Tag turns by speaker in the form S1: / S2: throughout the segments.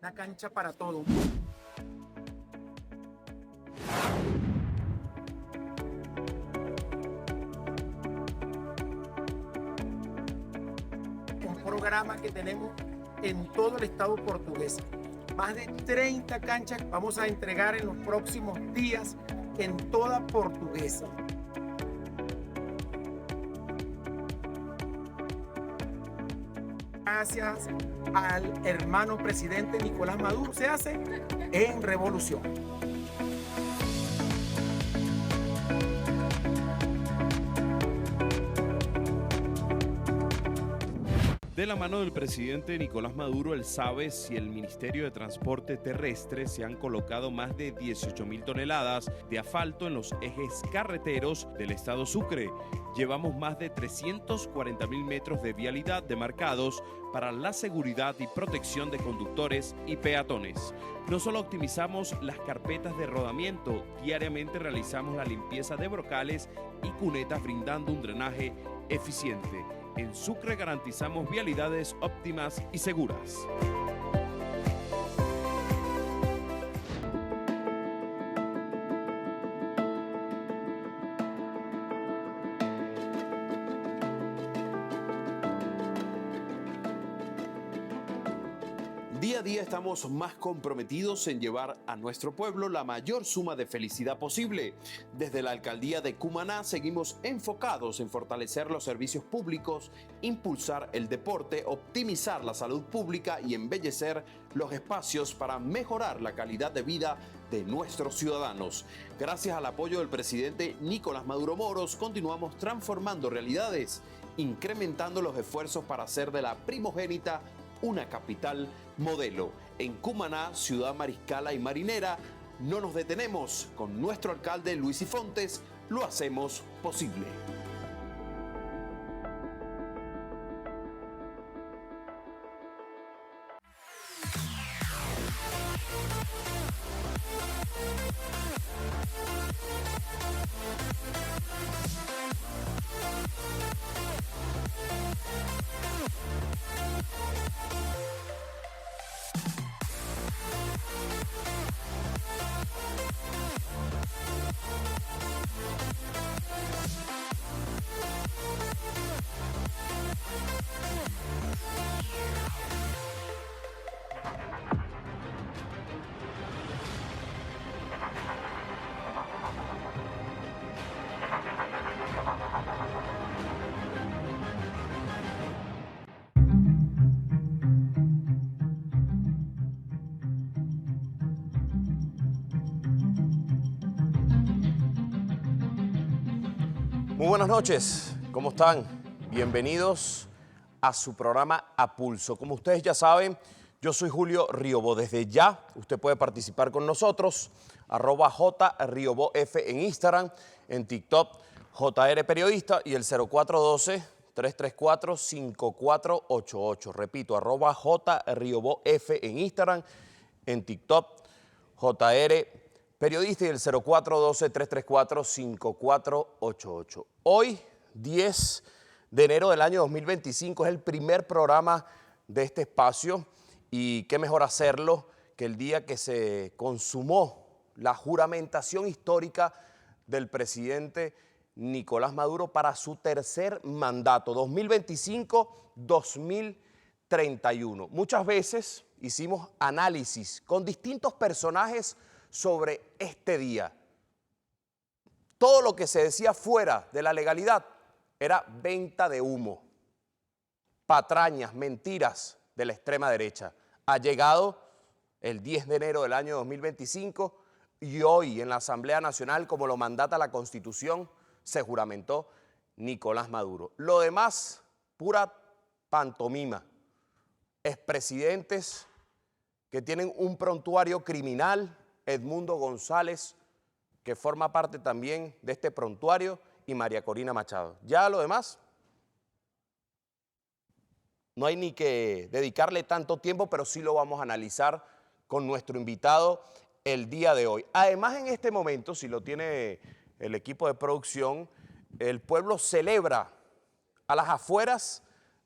S1: una cancha para todos. Un programa que tenemos en todo el estado portugués. Más de 30 canchas vamos a entregar en los próximos días en toda Portuguesa. Gracias al hermano presidente Nicolás Maduro, se hace en revolución.
S2: De la mano del presidente Nicolás Maduro, el SABES y el Ministerio de Transporte Terrestre se han colocado más de 18.000 toneladas de asfalto en los ejes carreteros del estado Sucre. Llevamos más de 340.000 metros de vialidad demarcados para la seguridad y protección de conductores y peatones. No solo optimizamos las carpetas de rodamiento, diariamente realizamos la limpieza de brocales y cunetas brindando un drenaje eficiente. En Sucre garantizamos vialidades óptimas y seguras. Día a día estamos más comprometidos en llevar a nuestro pueblo la mayor suma de felicidad posible. Desde la alcaldía de Cumaná seguimos enfocados en fortalecer los servicios públicos, impulsar el deporte, optimizar la salud pública y embellecer los espacios para mejorar la calidad de vida de nuestros ciudadanos. Gracias al apoyo del presidente Nicolás Maduro Moros, continuamos transformando realidades, incrementando los esfuerzos para hacer de la primogénita una capital modelo. En Cumaná, ciudad mariscala y marinera, no nos detenemos. Con nuestro alcalde Luis y Fontes lo hacemos posible. Muy buenas noches, ¿cómo están? Bienvenidos a su programa A Pulso. Como ustedes ya saben, yo soy Julio Riobo. Desde ya usted puede participar con nosotros, @JRioboF en Instagram, en TikTok, JR Periodista y el 0412-334-5488. Repito, @JRioboF en Instagram, en TikTok, JR Periodista y el 0412-334-5488. Hoy, 10 de enero del año 2025, es el primer programa de este espacio y qué mejor hacerlo que el día que se consumó la juramentación histórica del presidente Nicolás Maduro para su tercer mandato, 2025-2031. Muchas veces hicimos análisis con distintos personajes sobre este día. Todo lo que se decía fuera de la legalidad era venta de humo, patrañas, mentiras de la extrema derecha. Ha llegado el 10 de enero del año 2025 y hoy en la Asamblea Nacional, como lo mandata la Constitución, se juramentó Nicolás Maduro. Lo demás, pura pantomima. Expresidentes que tienen un prontuario criminal, Edmundo González, que forma parte también de este prontuario, y María Corina Machado. Ya lo demás, no hay ni que dedicarle tanto tiempo, pero sí lo vamos a analizar con nuestro invitado el día de hoy. Además, en este momento, si lo tiene el equipo de producción, el pueblo celebra a las afueras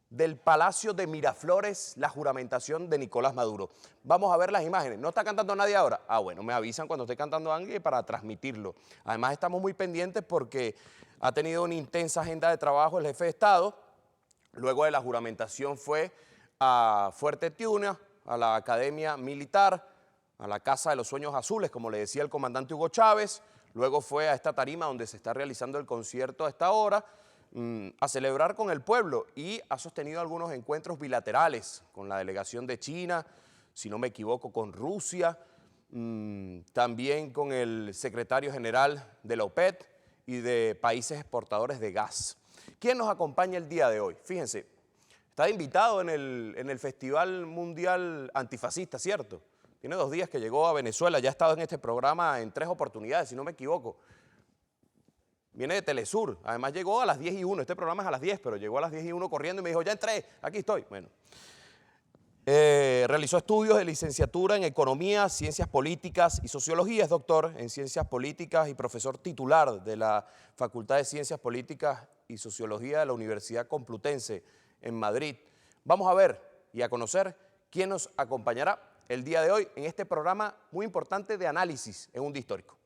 S3: del Palacio de Miraflores, la juramentación de Nicolás Maduro. Vamos a ver las imágenes. ¿No está cantando nadie ahora? Ah, bueno, me avisan cuando esté cantando alguien para transmitirlo. Además, estamos muy pendientes porque ha tenido una intensa agenda de trabajo el jefe de Estado. Luego de la juramentación fue a Fuerte Tiuna, a la Academia Militar, a la Casa de los Sueños Azules, como le decía el comandante Hugo Chávez. Luego fue a esta tarima donde se está realizando el concierto a esta hora, a celebrar con el pueblo, y ha sostenido algunos encuentros bilaterales con la delegación de China, si no me equivoco con Rusia, también con el secretario general de la OPEP y de países exportadores de gas. ¿Quién nos acompaña el día de hoy? Fíjense, está invitado en el Festival Mundial Antifascista, ¿cierto? Tiene 2 días que llegó a Venezuela, ya ha estado en este programa en 3 oportunidades, si no me equivoco. Viene de Telesur, además llegó a las 10:01, este programa es a las 10, pero llegó a las 10:01 corriendo y me dijo, ya entré, aquí estoy. Bueno, realizó estudios de licenciatura en Economía, Ciencias Políticas y Sociología, es doctor en Ciencias Políticas y profesor titular de la Facultad de Ciencias Políticas y Sociología de la Universidad Complutense en Madrid. Vamos a ver y a conocer quién nos acompañará el día de hoy en este programa muy importante de análisis en un día histórico.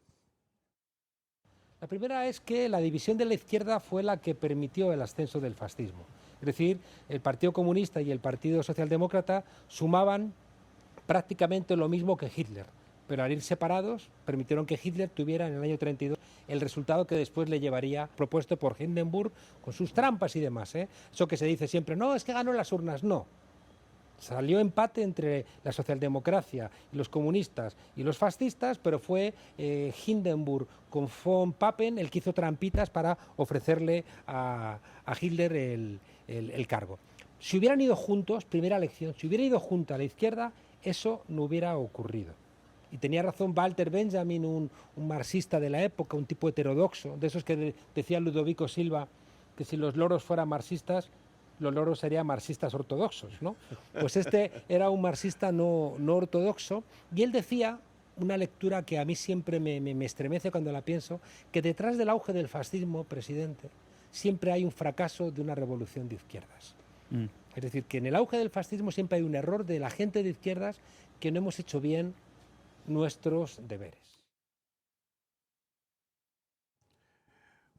S4: La primera es que la división de la izquierda fue la que permitió el ascenso del fascismo. Es decir, el Partido Comunista y el Partido Socialdemócrata sumaban prácticamente lo mismo que Hitler, pero al ir separados permitieron que Hitler tuviera en el año 32 el resultado que después le llevaría, propuesto por Hindenburg, con sus trampas y demás. Eso que se dice siempre, no, es que ganó las urnas, no. Salió empate entre la socialdemocracia y los comunistas y los fascistas, pero fue Hindenburg con von Papen el que hizo trampitas para ofrecerle a Hitler el cargo. Si hubieran ido juntos, primera elección, si hubiera ido junta a la izquierda, eso no hubiera ocurrido. Y tenía razón Walter Benjamin, un marxista de la época, un tipo heterodoxo, de esos que decía Ludovico Silva, que si los loros fueran marxistas, los loros serían marxistas ortodoxos, ¿no? Pues este era un marxista no ortodoxo, y él decía, una lectura que a mí siempre me estremece cuando la pienso, que detrás del auge del fascismo, presidente, siempre hay un fracaso de una revolución de izquierdas. Es decir, que en el auge del fascismo siempre hay un error de la gente de izquierdas que no hemos hecho bien nuestros deberes.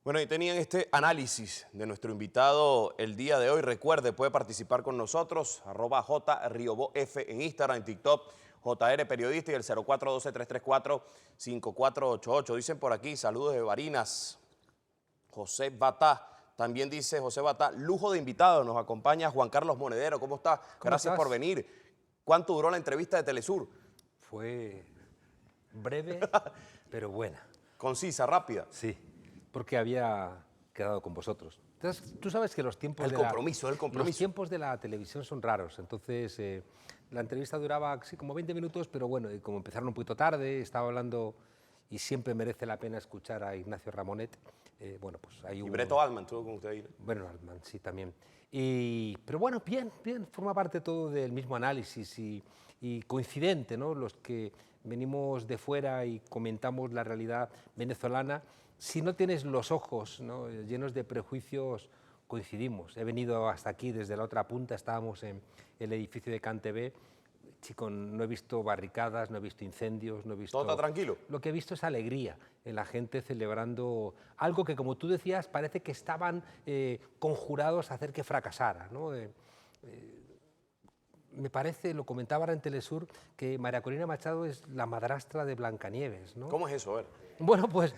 S3: Bueno, y tenían este análisis de nuestro invitado el día de hoy. Recuerde, puede participar con nosotros, @jriobof en Instagram, en TikTok, JR Periodista, y el 0412-334-5488. Dicen por aquí, saludos de Barinas, José Batá. También dice José Batá, lujo de invitado, nos acompaña Juan Carlos Monedero. ¿Cómo está? Gracias por venir. ¿Cuánto duró la entrevista de Telesur?
S5: Fue breve, pero buena.
S3: Concisa, rápida.
S5: Sí, porque había quedado con vosotros. Entonces, tú sabes que los tiempos
S3: El compromiso.
S5: Los tiempos de la televisión son raros. Entonces, la entrevista duraba sí, como 20 minutos, pero bueno, como empezaron un poquito tarde, estaba hablando, y siempre merece la pena escuchar a Ignacio Ramonet. Bueno, pues hay un...
S3: Y Breto Altman, estuvo con usted ahí.
S5: Bueno, Altman, sí, también. Pero bueno, bien, forma parte todo del mismo análisis y coincidente, ¿no? Los que venimos de fuera y comentamos la realidad venezolana, si no tienes los ojos, ¿no?, llenos de prejuicios, coincidimos. He venido hasta aquí, desde la otra punta, estábamos en el edificio de CanTV. Chico, no he visto barricadas, no he visto incendios, no he visto...
S3: ¿Todo está tranquilo?
S5: Lo que he visto es alegría en la gente celebrando algo que, como tú decías, parece que estaban conjurados a hacer que fracasara, ¿no? Me parece, lo comentaba ahora en Telesur, que María Corina Machado es la madrastra de Blancanieves, ¿no?
S3: ¿Cómo es eso? A ver.
S5: Bueno, pues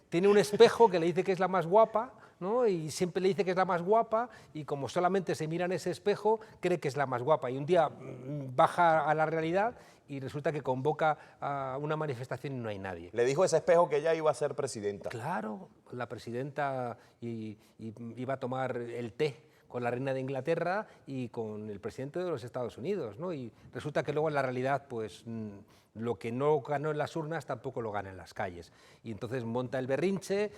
S5: tiene un espejo que le dice que es la más guapa, ¿no? Y siempre le dice que es la más guapa, y como solamente se mira en ese espejo, cree que es la más guapa. Y un día baja a la realidad y resulta que convoca a una manifestación y no hay nadie.
S3: Le dijo ese espejo que ella iba a ser presidenta.
S5: Claro, la presidenta iba a tomar el té con la reina de Inglaterra y con el presidente de los Estados Unidos, ¿no? Y resulta que luego en la realidad, pues lo que no ganó en las urnas tampoco lo gana en las calles. Y entonces monta el berrinche,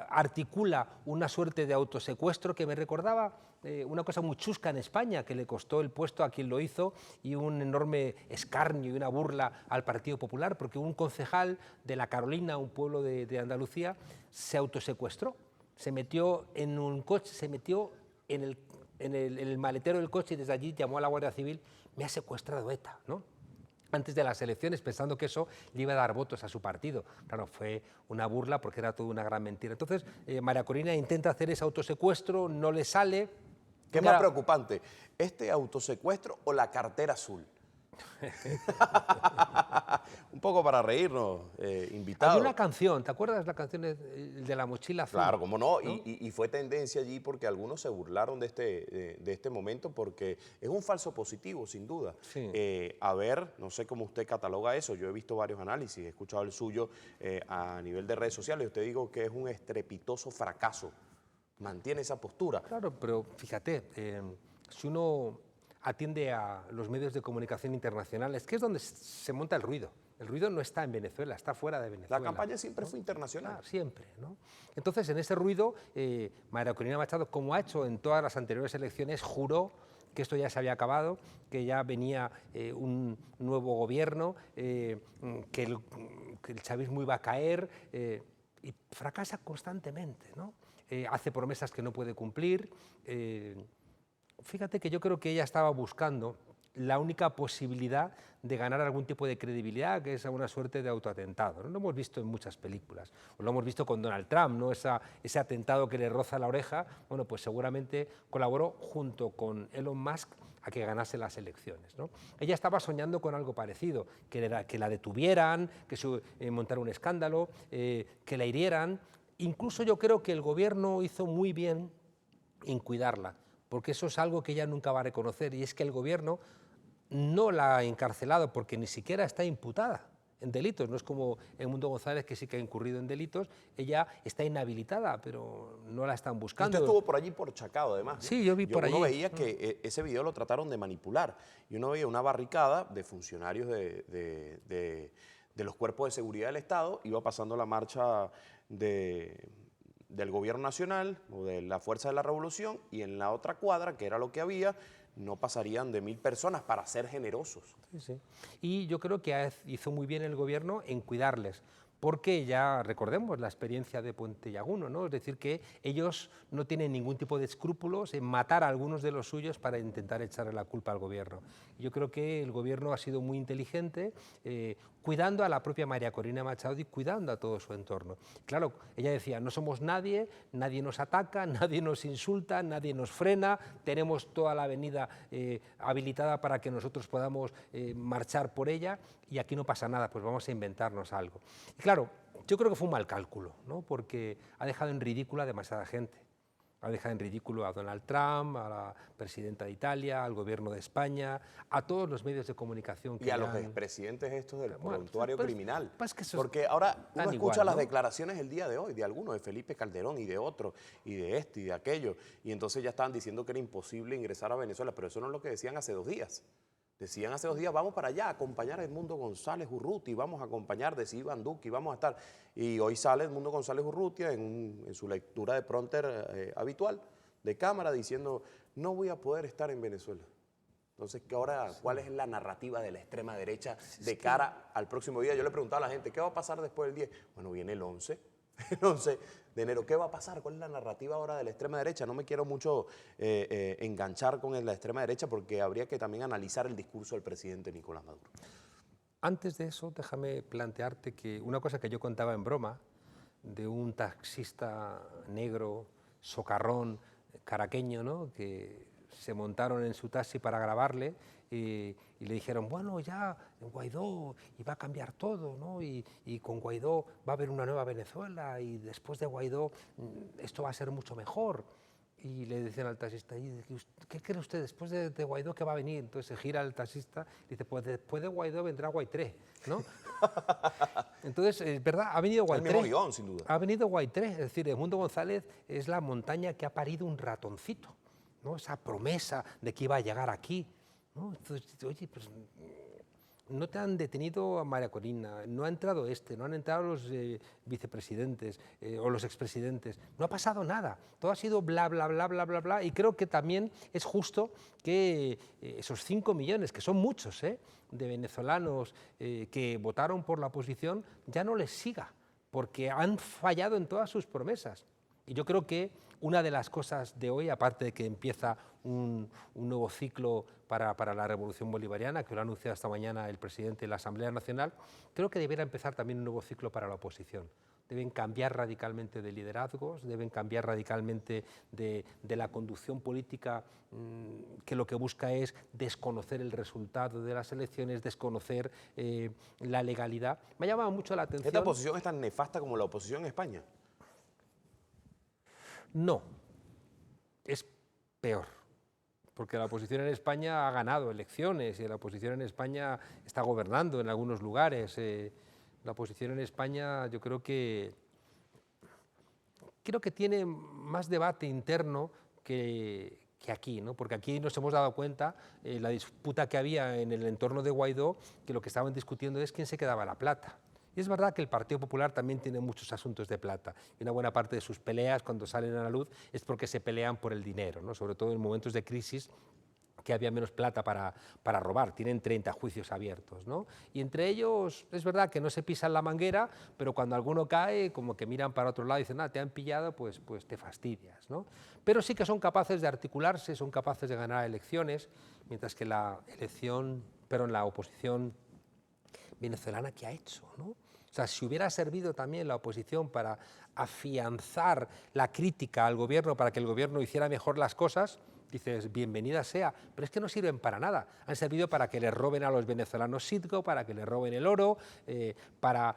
S5: articula una suerte de autosecuestro que me recordaba una cosa muy chusca en España, que le costó el puesto a quien lo hizo y un enorme escarnio y una burla al Partido Popular, porque un concejal de La Carolina, un pueblo de Andalucía, se autosecuestró, se metió en un coche, se metió en el en el maletero del coche y desde allí llamó a la Guardia Civil, me ha secuestrado ETA, ¿no? Antes de las elecciones, pensando que eso le iba a dar votos a su partido. Claro, fue una burla porque era toda una gran mentira. Entonces, María Corina intenta hacer ese autosecuestro, no le sale.
S3: ¿Qué es más preocupante, este autosecuestro o la cartera azul? Un poco para reírnos, invitado.
S5: Había una canción, ¿te acuerdas la canción de la mochila azul?
S3: Claro, cómo no, y fue tendencia allí porque algunos se burlaron de este momento porque es un falso positivo, sin duda.
S5: Sí.
S3: A ver, no sé cómo usted cataloga eso, yo he visto varios análisis, he escuchado el suyo a nivel de redes sociales, y usted digo que es un estrepitoso fracaso. Mantiene esa postura.
S5: Claro, pero fíjate, si uno atiende a los medios de comunicación internacionales, que es donde se monta el ruido. El ruido no está en Venezuela, está fuera de Venezuela.
S3: La campaña siempre fue internacional.
S5: Claro, siempre, ¿no? Entonces, en ese ruido, María Corina Machado, como ha hecho en todas las anteriores elecciones, juró que esto ya se había acabado, que ya venía un nuevo gobierno, que el chavismo iba a caer, y fracasa constantemente, ¿no? Hace promesas que no puede cumplir. Fíjate que yo creo que ella estaba buscando la única posibilidad de ganar algún tipo de credibilidad, que es una suerte de autoatentado, ¿no? Lo hemos visto en muchas películas, o lo hemos visto con Donald Trump, ¿no? Ese atentado que le roza la oreja, bueno, pues seguramente colaboró junto con Elon Musk a que ganase las elecciones, ¿no? Ella estaba soñando con algo parecido, que la detuvieran, que montara un escándalo, que la hirieran. Incluso yo creo que el gobierno hizo muy bien en cuidarla, porque eso es algo que ella nunca va a reconocer, y es que el gobierno no la ha encarcelado porque ni siquiera está imputada en delitos. No es como Edmundo González, que sí que ha incurrido en delitos. Ella está inhabilitada, pero no la están buscando.
S3: Usted estuvo por allí por Chacao, además, ¿no?
S5: Sí, yo vi por allí.
S3: Uno veía que ese video lo trataron de manipular, y uno veía una barricada de funcionarios de los cuerpos de seguridad del Estado, iba pasando la marcha del Gobierno Nacional o de la Fuerza de la Revolución, y en la otra cuadra, que era lo que había, no pasarían de 1000 personas, para ser generosos.
S5: Sí, sí. Y yo creo que hizo muy bien el gobierno en cuidarles, porque ya recordemos la experiencia de Puente Llaguno, ¿no? Es decir, que ellos no tienen ningún tipo de escrúpulos en matar a algunos de los suyos para intentar echarle la culpa al gobierno. Yo creo que el gobierno ha sido muy inteligente, cuidando a la propia María Corina Machado y cuidando a todo su entorno. Claro, ella decía, no somos nadie, nadie nos ataca, nadie nos insulta, nadie nos frena, tenemos toda la avenida habilitada para que nosotros podamos marchar por ella, y aquí no pasa nada, pues vamos a inventarnos algo. Y claro, yo creo que fue un mal cálculo, ¿no? Porque ha dejado en ridículo a demasiada gente. Ha dejado en ridículo a Donald Trump, a la presidenta de Italia, al gobierno de España, a todos los medios de comunicación.
S3: Y a los expresidentes estos del prontuario criminal.
S5: Que
S3: porque ahora uno escucha las
S5: ¿no?
S3: declaraciones el día de hoy, de algunos, de Felipe Calderón y de otros, y de este y de aquello, y entonces ya estaban diciendo que era imposible ingresar a Venezuela, pero eso no es lo que decían hace 2 días. Decían hace 2 días, vamos para allá a acompañar a Edmundo González Urrutia, vamos a acompañar, decía Iván Duque, y vamos a estar. Y hoy sale Edmundo González Urrutia en su lectura de prompter habitual, de cámara, diciendo, no voy a poder estar en Venezuela. Entonces, ahora, ¿cuál es la narrativa de la extrema derecha de cara al próximo día? Yo le preguntaba a la gente, ¿qué va a pasar después del 10? Bueno, viene el 11. El 11 de enero, ¿qué va a pasar? ¿Cuál es la narrativa ahora de la extrema derecha? No me quiero mucho enganchar con la extrema derecha, porque habría que también analizar el discurso del presidente Nicolás Maduro.
S5: Antes de eso, déjame plantearte que una cosa que yo contaba en broma, de un taxista negro, socarrón, caraqueño, ¿no? Que se montaron en su taxi para grabarle, y le dijeron, bueno, ya Guaidó, y va a cambiar todo, ¿no? Y con Guaidó va a haber una nueva Venezuela, y después de Guaidó esto va a ser mucho mejor. Y le decían al taxista, ¿qué cree usted después de Guaidó que va a venir? Entonces se gira el taxista y dice, pues después de Guaidó vendrá Guaitré, ¿no? Entonces, es verdad, ha venido Guaitré.
S3: El mismo guión, sin duda.
S5: Ha venido Guaitré, es decir, Edmundo González es la montaña que ha parido un ratoncito, ¿no? Esa promesa de que iba a llegar aquí, ¿no? Entonces, oye, pues no te han detenido a María Corina, no ha entrado no han entrado los vicepresidentes o los expresidentes, no ha pasado nada, todo ha sido bla, bla, bla, bla, bla, bla, y creo que también es justo que esos 5 millones, que son muchos, de venezolanos que votaron por la oposición, ya no les siga, porque han fallado en todas sus promesas. Y yo creo que Una de las cosas de hoy, aparte de que empieza un nuevo ciclo para la Revolución Bolivariana, que lo ha anunciado esta mañana el presidente de la Asamblea Nacional, creo que debiera empezar también un nuevo ciclo para la oposición. Deben cambiar radicalmente de liderazgos, deben cambiar radicalmente de la conducción política, que lo que busca es desconocer el resultado de las elecciones, desconocer la legalidad. Me ha llamado mucho la atención...
S3: ¿Esta oposición es tan nefasta como la oposición en España?
S5: No, es peor, porque la oposición en España ha ganado elecciones y la oposición en España está gobernando en algunos lugares. La oposición en España yo creo que tiene más debate interno que aquí, ¿no? Porque aquí nos hemos dado cuenta, la disputa que había en el entorno de Guaidó, que lo que estaban discutiendo es quién se quedaba la plata. Y es verdad que el Partido Popular también tiene muchos asuntos de plata, y una buena parte de sus peleas, cuando salen a la luz, es porque se pelean por el dinero, ¿no? Sobre todo en momentos de crisis, que había menos plata para robar, tienen 30 juicios abiertos, ¿no? Y entre ellos es verdad que no se pisan la manguera, pero cuando alguno cae, como que miran para otro lado y dicen, te han pillado, pues te fastidias, ¿no? Pero sí que son capaces de articularse, son capaces de ganar elecciones, mientras que la oposición venezolana, ¿qué ha hecho, no? O sea, si hubiera servido también la oposición para afianzar la crítica al gobierno, para que el gobierno hiciera mejor las cosas, dices, bienvenida sea, pero es que no sirven para nada. Han servido para que les roben a los venezolanos Citgo, para que les roben el oro, para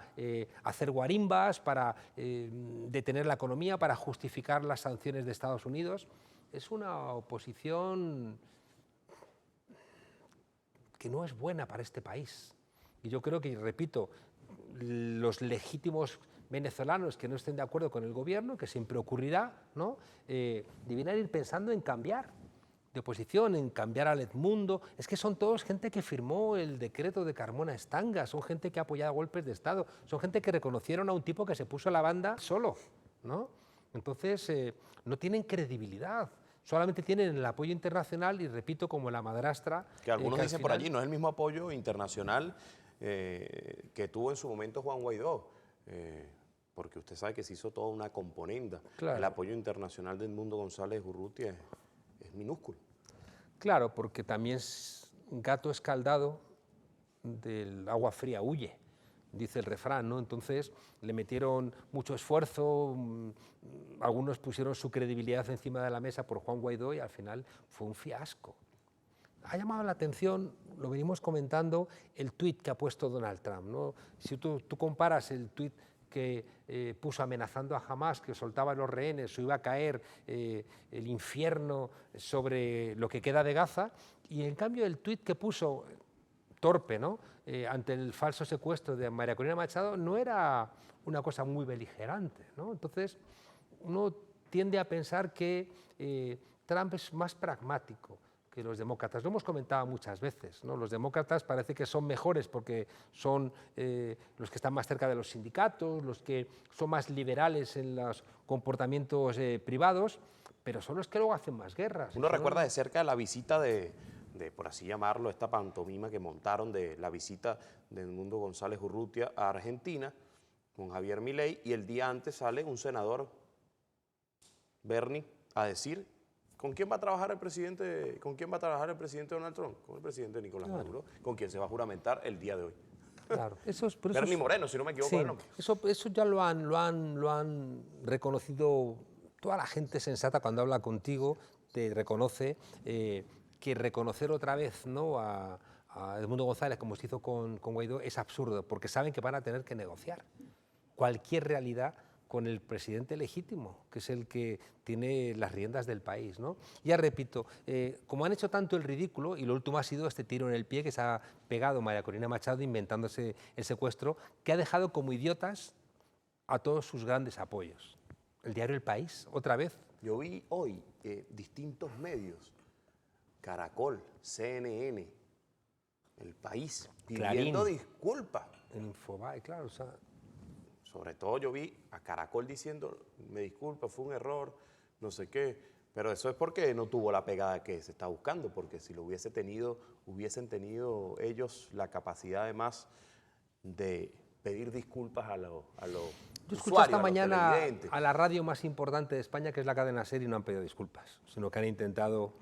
S5: hacer guarimbas, para detener la economía, para justificar las sanciones de Estados Unidos. Es una oposición que no es buena para este país. Y yo creo que, repito, los legítimos venezolanos que no estén de acuerdo con el gobierno, que siempre ocurrirá, ¿no? Debieran ir pensando en cambiar de oposición, en cambiar al Edmundo. Es que son todos gente que firmó el decreto de Carmona Estanga, son gente que ha apoyado golpes de Estado, son gente que reconocieron a un tipo que se puso a la banda solo, ¿no? Entonces, no tienen credibilidad. Solamente tienen el apoyo internacional y, repito, como la madrastra...
S3: Que algunos dicen por allí, no es el mismo apoyo internacional que tuvo en su momento Juan Guaidó, porque usted sabe que se hizo toda una componenda.
S5: Claro.
S3: El apoyo internacional de Edmundo González Urrutia es minúsculo.
S5: Claro, porque también gato escaldado del agua fría huye, dice el refrán, ¿no? Entonces le metieron mucho esfuerzo, algunos pusieron su credibilidad encima de la mesa por Juan Guaidó y al final fue un fiasco. Ha llamado la atención, lo venimos comentando, el tuit que ha puesto Donald Trump, ¿no? Si tú comparas el tuit que puso amenazando a Hamás, que soltaba los rehenes, o iba a caer el infierno sobre lo que queda de Gaza, y en cambio el tuit que puso, torpe, ¿no? Ante el falso secuestro de María Corina Machado, no era una cosa muy beligerante, ¿no? Entonces, uno tiende a pensar que Trump es más pragmático que los demócratas. Lo hemos comentado muchas veces, ¿no? Los demócratas parece que son mejores porque son los que están más cerca de los sindicatos, los que son más liberales en los comportamientos privados, pero son los que luego hacen más guerras.
S3: Uno recuerda de cerca la visita de, por así llamarlo, esta pantomima que montaron de la visita de Edmundo González Urrutia a Argentina con Javier Milei, y el día antes sale un senador, Bernie, a decir: ¿con quién va a trabajar el presidente? ¿Con quién va a trabajar el presidente Donald Trump? Con el presidente Nicolás Maduro, con quien se va a juramentar el día de hoy.
S5: Claro,
S3: Bernie Moreno, si no me equivoco.
S5: Sí,
S3: el nombre.
S5: eso ya lo han reconocido toda la gente sensata cuando habla contigo, te reconoce que reconocer otra vez, ¿no?, a Edmundo González, como se hizo con Guaidó, es absurdo, porque saben que van a tener que negociar cualquier realidad con el presidente legítimo, que es el que tiene las riendas del país, ¿no? Ya repito, como han hecho tanto el ridículo, y lo último ha sido este tiro en el pie que se ha pegado María Corina Machado inventándose el secuestro, que ha dejado como idiotas a todos sus grandes apoyos. El diario El País, otra vez.
S3: Yo vi hoy distintos medios, Caracol, CNN, El País, pidiendo disculpas.
S5: En Infobae, claro, o sea...
S3: Sobre todo yo vi a Caracol diciendo, me disculpa, fue un error, no sé qué, pero eso es porque no tuvo la pegada que se está buscando, porque si lo hubiesen tenido ellos la capacidad además de pedir disculpas a los
S5: Yo escuché
S3: usuario,
S5: esta
S3: a los
S5: mañana
S3: televidentes.
S5: a la radio más importante de España, que es la cadena SER, y no han pedido disculpas, sino que han intentado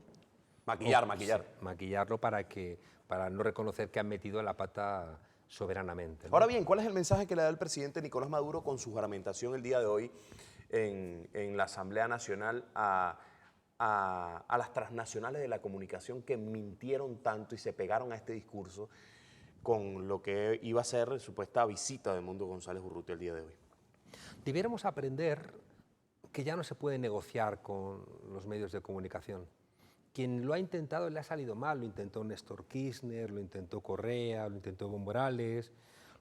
S5: maquillarlo para no reconocer que han metido la pata soberanamente, ¿no?
S3: Ahora bien, ¿cuál es el mensaje que le da el presidente Nicolás Maduro con su juramentación el día de hoy en la Asamblea Nacional a las transnacionales de la comunicación que mintieron tanto y se pegaron a este discurso con lo que iba a ser supuesta visita de Edmundo González Urrutia el día de hoy?
S5: Debiéramos aprender que ya no se puede negociar con los medios de comunicación. Quien lo ha intentado le ha salido mal, lo intentó Néstor Kirchner, lo intentó Correa, lo intentó Evo Morales,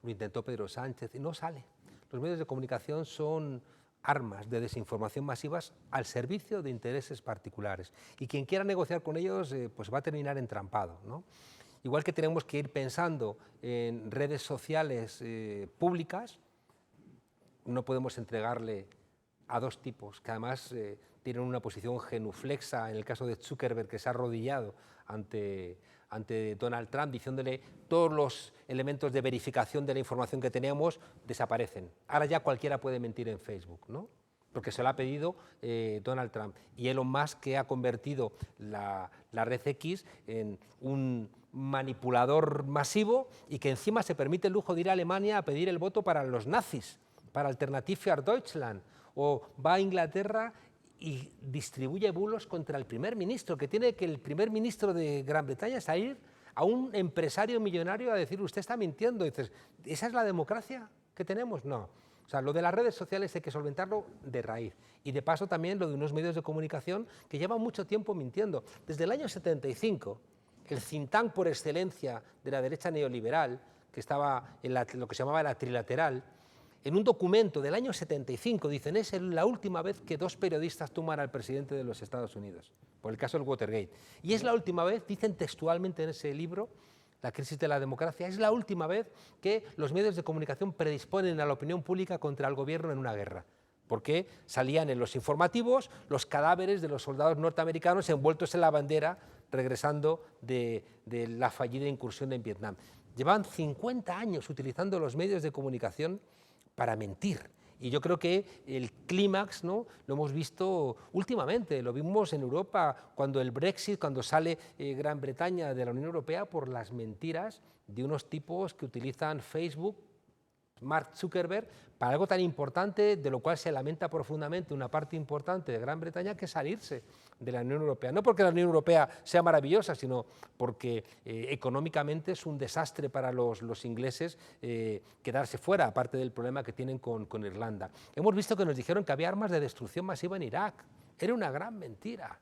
S5: lo intentó Pedro Sánchez y no sale. Los medios de comunicación son armas de desinformación masivas al servicio de intereses particulares y quien quiera negociar con ellos pues va a terminar entrampado, ¿no? Igual que tenemos que ir pensando en redes sociales públicas, no podemos entregarle a dos tipos que además tienen una posición genuflexa, en el caso de Zuckerberg, que se ha arrodillado ante Donald Trump, diciéndole todos los elementos de verificación de la información que teníamos desaparecen. Ahora ya cualquiera puede mentir en Facebook, ¿no? Porque se lo ha pedido Donald Trump. Y Elon Musk, que ha convertido la red X en un manipulador masivo y que encima se permite el lujo de ir a Alemania a pedir el voto para los nazis, para Alternative für Deutschland, o va a Inglaterra y distribuye bulos contra el primer ministro, que tiene que el primer ministro de Gran Bretaña salir a un empresario millonario a decir usted está mintiendo. Y dices, ¿esa es la democracia que tenemos? No. O sea, lo de las redes sociales hay que solventarlo de raíz. Y de paso también lo de unos medios de comunicación que llevan mucho tiempo mintiendo. Desde el año 75, el think tank por excelencia de la derecha neoliberal, que estaba en lo que se llamaba la trilateral, en un documento del año 75 dicen es la última vez que dos periodistas tumban al presidente de los Estados Unidos, por el caso del Watergate. Y es la última vez, dicen textualmente en ese libro, La crisis de la democracia, es la última vez que los medios de comunicación predisponen a la opinión pública contra el gobierno en una guerra. Porque salían en los informativos los cadáveres de los soldados norteamericanos envueltos en la bandera regresando de la fallida incursión en Vietnam. Llevan 50 años utilizando los medios de comunicación para mentir. Y yo creo que el clímax, ¿no?, lo hemos visto últimamente, lo vimos en Europa cuando el Brexit, cuando sale Gran Bretaña de la Unión Europea por las mentiras de unos tipos que utilizan Facebook, Mark Zuckerberg, para algo tan importante, de lo cual se lamenta profundamente una parte importante de Gran Bretaña, que es salirse de la Unión Europea. No porque la Unión Europea sea maravillosa, sino porque económicamente es un desastre para los ingleses quedarse fuera, aparte del problema que tienen con Irlanda. Hemos visto que nos dijeron que había armas de destrucción masiva en Irak. Era una gran mentira.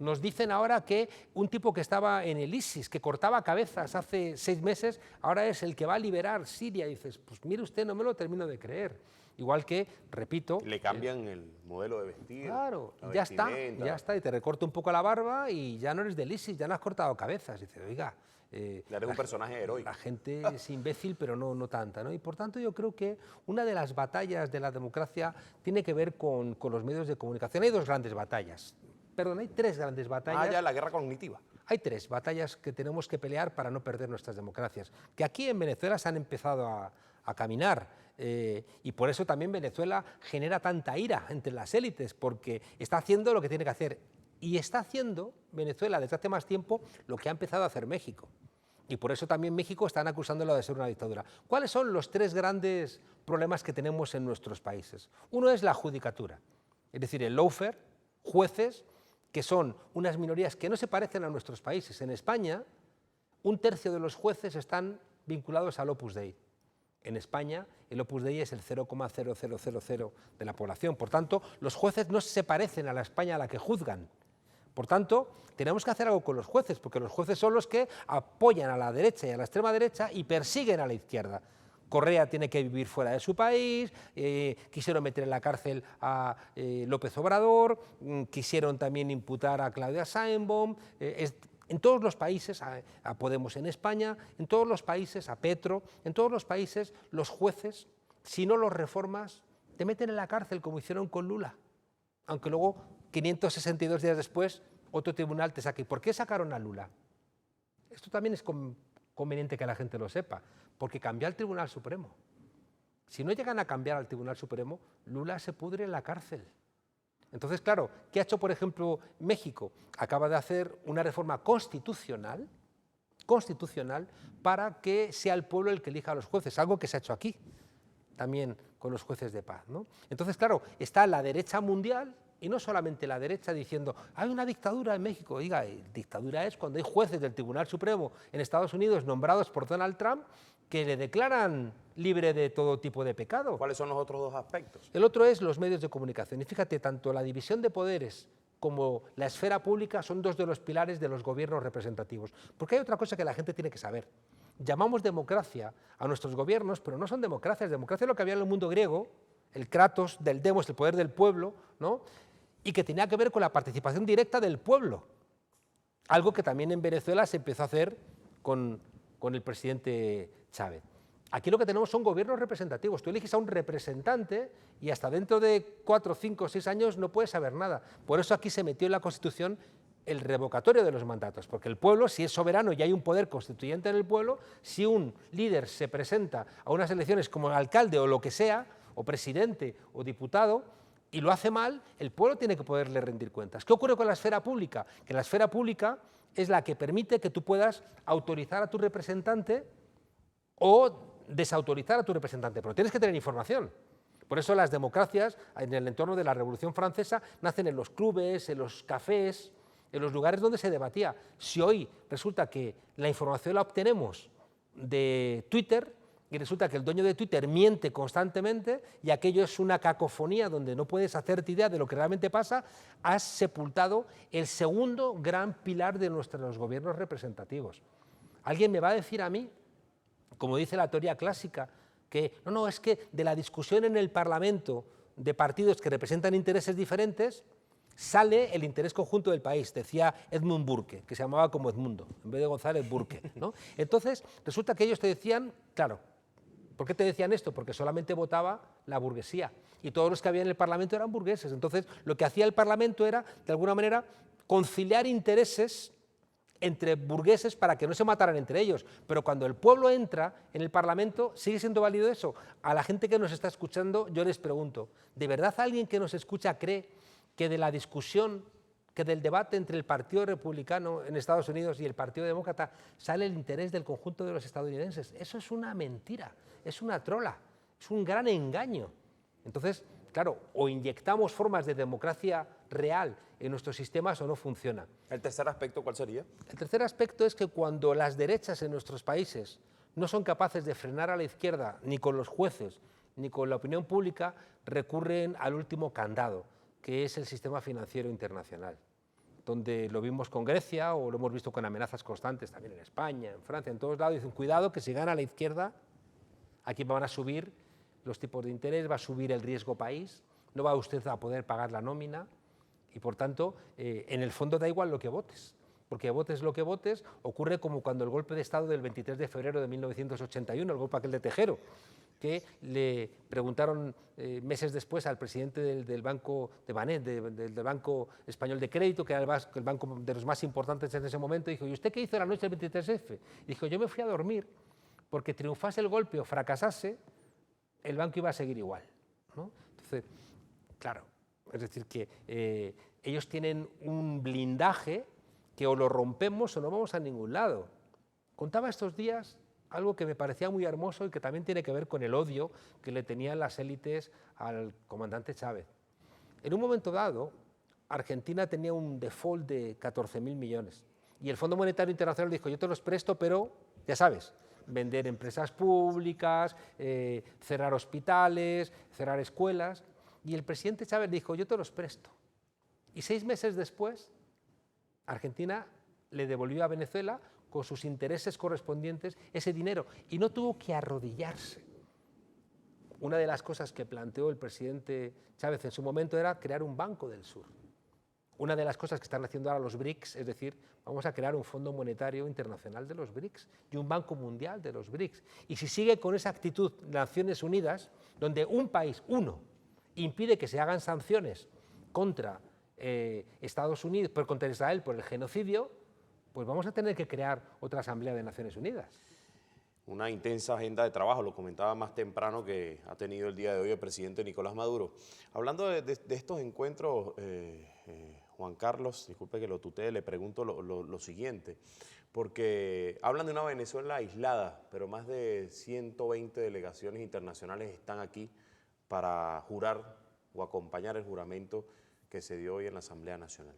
S5: Nos dicen ahora que un tipo que estaba en el ISIS, que cortaba cabezas hace 6 meses, ahora es el que va a liberar Siria. Y dices, pues mire usted, no me lo termino de creer. Igual que, repito...
S3: Le cambian el modelo de vestir.
S5: Claro, ya está, y te recorta un poco la barba y ya no eres del ISIS, ya no has cortado cabezas. Y dices, oiga...
S3: eres un personaje heroico.
S5: La gente es imbécil, pero no tanta, ¿no? Y por tanto yo creo que una de las batallas de la democracia tiene que ver con los medios de comunicación. Hay dos grandes batallas. Perdón, hay 3 grandes batallas.
S3: Ya la guerra cognitiva.
S5: Hay 3 batallas que tenemos que pelear para no perder nuestras democracias, que aquí en Venezuela se han empezado a caminar, y por eso también Venezuela genera tanta ira entre las élites, porque está haciendo lo que tiene que hacer, y está haciendo Venezuela desde hace más tiempo lo que ha empezado a hacer México. Y por eso también México están acusándolo de ser una dictadura. ¿Cuáles son los 3 grandes problemas que tenemos en nuestros países? Uno es la judicatura, es decir, el lawfare, jueces, que son unas minorías que no se parecen a nuestros países. En España, 1/3 de los jueces están vinculados al Opus Dei. En España, el Opus Dei es el 0,0000 de la población. Por tanto, los jueces no se parecen a la España a la que juzgan. Por tanto, tenemos que hacer algo con los jueces, porque los jueces son los que apoyan a la derecha y a la extrema derecha y persiguen a la izquierda. Correa tiene que vivir fuera de su país, quisieron meter en la cárcel a López Obrador, quisieron también imputar a Claudia Sheinbaum, en todos los países, a Podemos en España, en todos los países, a Petro, en todos los países los jueces, si no los reformas, te meten en la cárcel como hicieron con Lula, aunque luego 562 días después otro tribunal te saque. ¿Por qué sacaron a Lula? Esto también es conveniente que la gente lo sepa, porque cambió al Tribunal Supremo. Si no llegan a cambiar al Tribunal Supremo, Lula se pudre en la cárcel. Entonces, claro, ¿qué ha hecho, por ejemplo, México? Acaba de hacer una reforma constitucional para que sea el pueblo el que elija a los jueces, algo que se ha hecho aquí también con los jueces de paz, ¿no? Entonces, claro, está la derecha mundial, y no solamente la derecha diciendo hay una dictadura en México. Oiga, dictadura es cuando hay jueces del Tribunal Supremo en Estados Unidos nombrados por Donald Trump que le declaran libre de todo tipo de pecado.
S3: ¿Cuáles son los otros dos aspectos?
S5: El otro es los medios de comunicación. Y fíjate, tanto la división de poderes como la esfera pública son dos de los pilares de los gobiernos representativos. Porque hay otra cosa que la gente tiene que saber. Llamamos democracia a nuestros gobiernos, pero no son democracias. Democracia es lo que había en el mundo griego, el kratos del demos, el poder del pueblo, ¿no? Y que tenía que ver con la participación directa del pueblo. Algo que también en Venezuela se empezó a hacer con el presidente Chávez. Aquí lo que tenemos son gobiernos representativos. Tú eliges a un representante y hasta dentro de 4, 5, 6 años no puedes saber nada. Por eso aquí se metió en la Constitución el revocatorio de los mandatos, porque el pueblo, si es soberano y hay un poder constituyente en el pueblo, si un líder se presenta a unas elecciones como alcalde o lo que sea, o presidente o diputado, y lo hace mal, el pueblo tiene que poderle rendir cuentas. ¿Qué ocurre con la esfera pública? Que la esfera pública es la que permite que tú puedas autorizar a tu representante o desautorizar a tu representante, pero tienes que tener información. Por eso las democracias, en el entorno de la Revolución Francesa, nacen en los clubes, en los cafés, en los lugares donde se debatía. Si hoy resulta que la información la obtenemos de Twitter y resulta que el dueño de Twitter miente constantemente y aquello es una cacofonía donde no puedes hacerte idea de lo que realmente pasa, has sepultado el segundo gran pilar de nuestros gobiernos representativos. Alguien me va a decir a mí, como dice la teoría clásica, que no, es que de la discusión en el Parlamento de partidos que representan intereses diferentes, sale el interés conjunto del país, decía Edmund Burke, que se llamaba como Edmundo, en vez de González Burke, ¿no? Entonces, resulta que ellos te decían, claro, ¿por qué te decían esto? Porque solamente votaba la burguesía y todos los que había en el Parlamento eran burgueses. Entonces, lo que hacía el Parlamento era, de alguna manera, conciliar intereses entre burgueses para que no se mataran entre ellos. Pero cuando el pueblo entra en el Parlamento, ¿sigue siendo válido eso? A la gente que nos está escuchando, yo les pregunto, ¿de verdad alguien que nos escucha cree que de la discusión, que del debate entre el Partido Republicano en Estados Unidos y el Partido Demócrata sale el interés del conjunto de los estadounidenses? Eso es una mentira, es una trola, es un gran engaño. Entonces, claro, o inyectamos formas de democracia real en nuestros sistemas o no funciona.
S3: ¿El tercer aspecto cuál sería?
S5: El tercer aspecto es que cuando las derechas en nuestros países no son capaces de frenar a la izquierda, ni con los jueces, ni con la opinión pública, recurren al último candado, que es el sistema financiero internacional, donde lo vimos con Grecia o lo hemos visto con amenazas constantes también en España, en Francia, en todos lados. Dicen, cuidado que si gana la izquierda, aquí van a subir los tipos de interés, va a subir el riesgo país, no va usted a poder pagar la nómina y, por tanto, en el fondo da igual lo que votes, porque votes lo que votes, ocurre como cuando el golpe de Estado del 23 de febrero de 1981, el golpe aquel de Tejero, que le preguntaron meses después al presidente del Banco de Banet, del Banco Español de Crédito, que era el banco de los más importantes en ese momento, dijo, ¿y usted qué hizo la noche del 23F? Dijo, yo me fui a dormir porque triunfase el golpe o fracasase, el banco iba a seguir igual, ¿no? Entonces, claro, es decir, que ellos tienen un blindaje que o lo rompemos o no vamos a ningún lado. Contaba estos días algo que me parecía muy hermoso y que también tiene que ver con el odio que le tenían las élites al comandante Chávez. En un momento dado, Argentina tenía un default de 14.000 millones y el Fondo Monetario Internacional dijo, yo te los presto, pero, ya sabes, vender empresas públicas, cerrar hospitales, cerrar escuelas. Y el presidente Chávez dijo, yo te los presto. Y 6 meses después, Argentina le devolvió a Venezuela con sus intereses correspondientes ese dinero y no tuvo que arrodillarse. Una de las cosas que planteó el presidente Chávez en su momento era crear un Banco del Sur. Una de las cosas que están haciendo ahora los BRICS, es decir, vamos a crear un Fondo Monetario Internacional de los BRICS y un Banco Mundial de los BRICS. Y si sigue con esa actitud Naciones Unidas, donde un país, uno, impide que se hagan sanciones contra Estados Unidos, contra Israel por el genocidio, pues vamos a tener que crear otra Asamblea de Naciones Unidas.
S3: una intensa agenda de trabajo, lo comentaba más temprano, que ha tenido el día de hoy el presidente Nicolás Maduro. Hablando de estos encuentros, Juan Carlos, disculpe que lo tutee, le pregunto lo siguiente, porque hablan de una Venezuela aislada, pero más de 120 delegaciones internacionales están aquí para jurar o acompañar el juramento que se dio hoy en la Asamblea Nacional.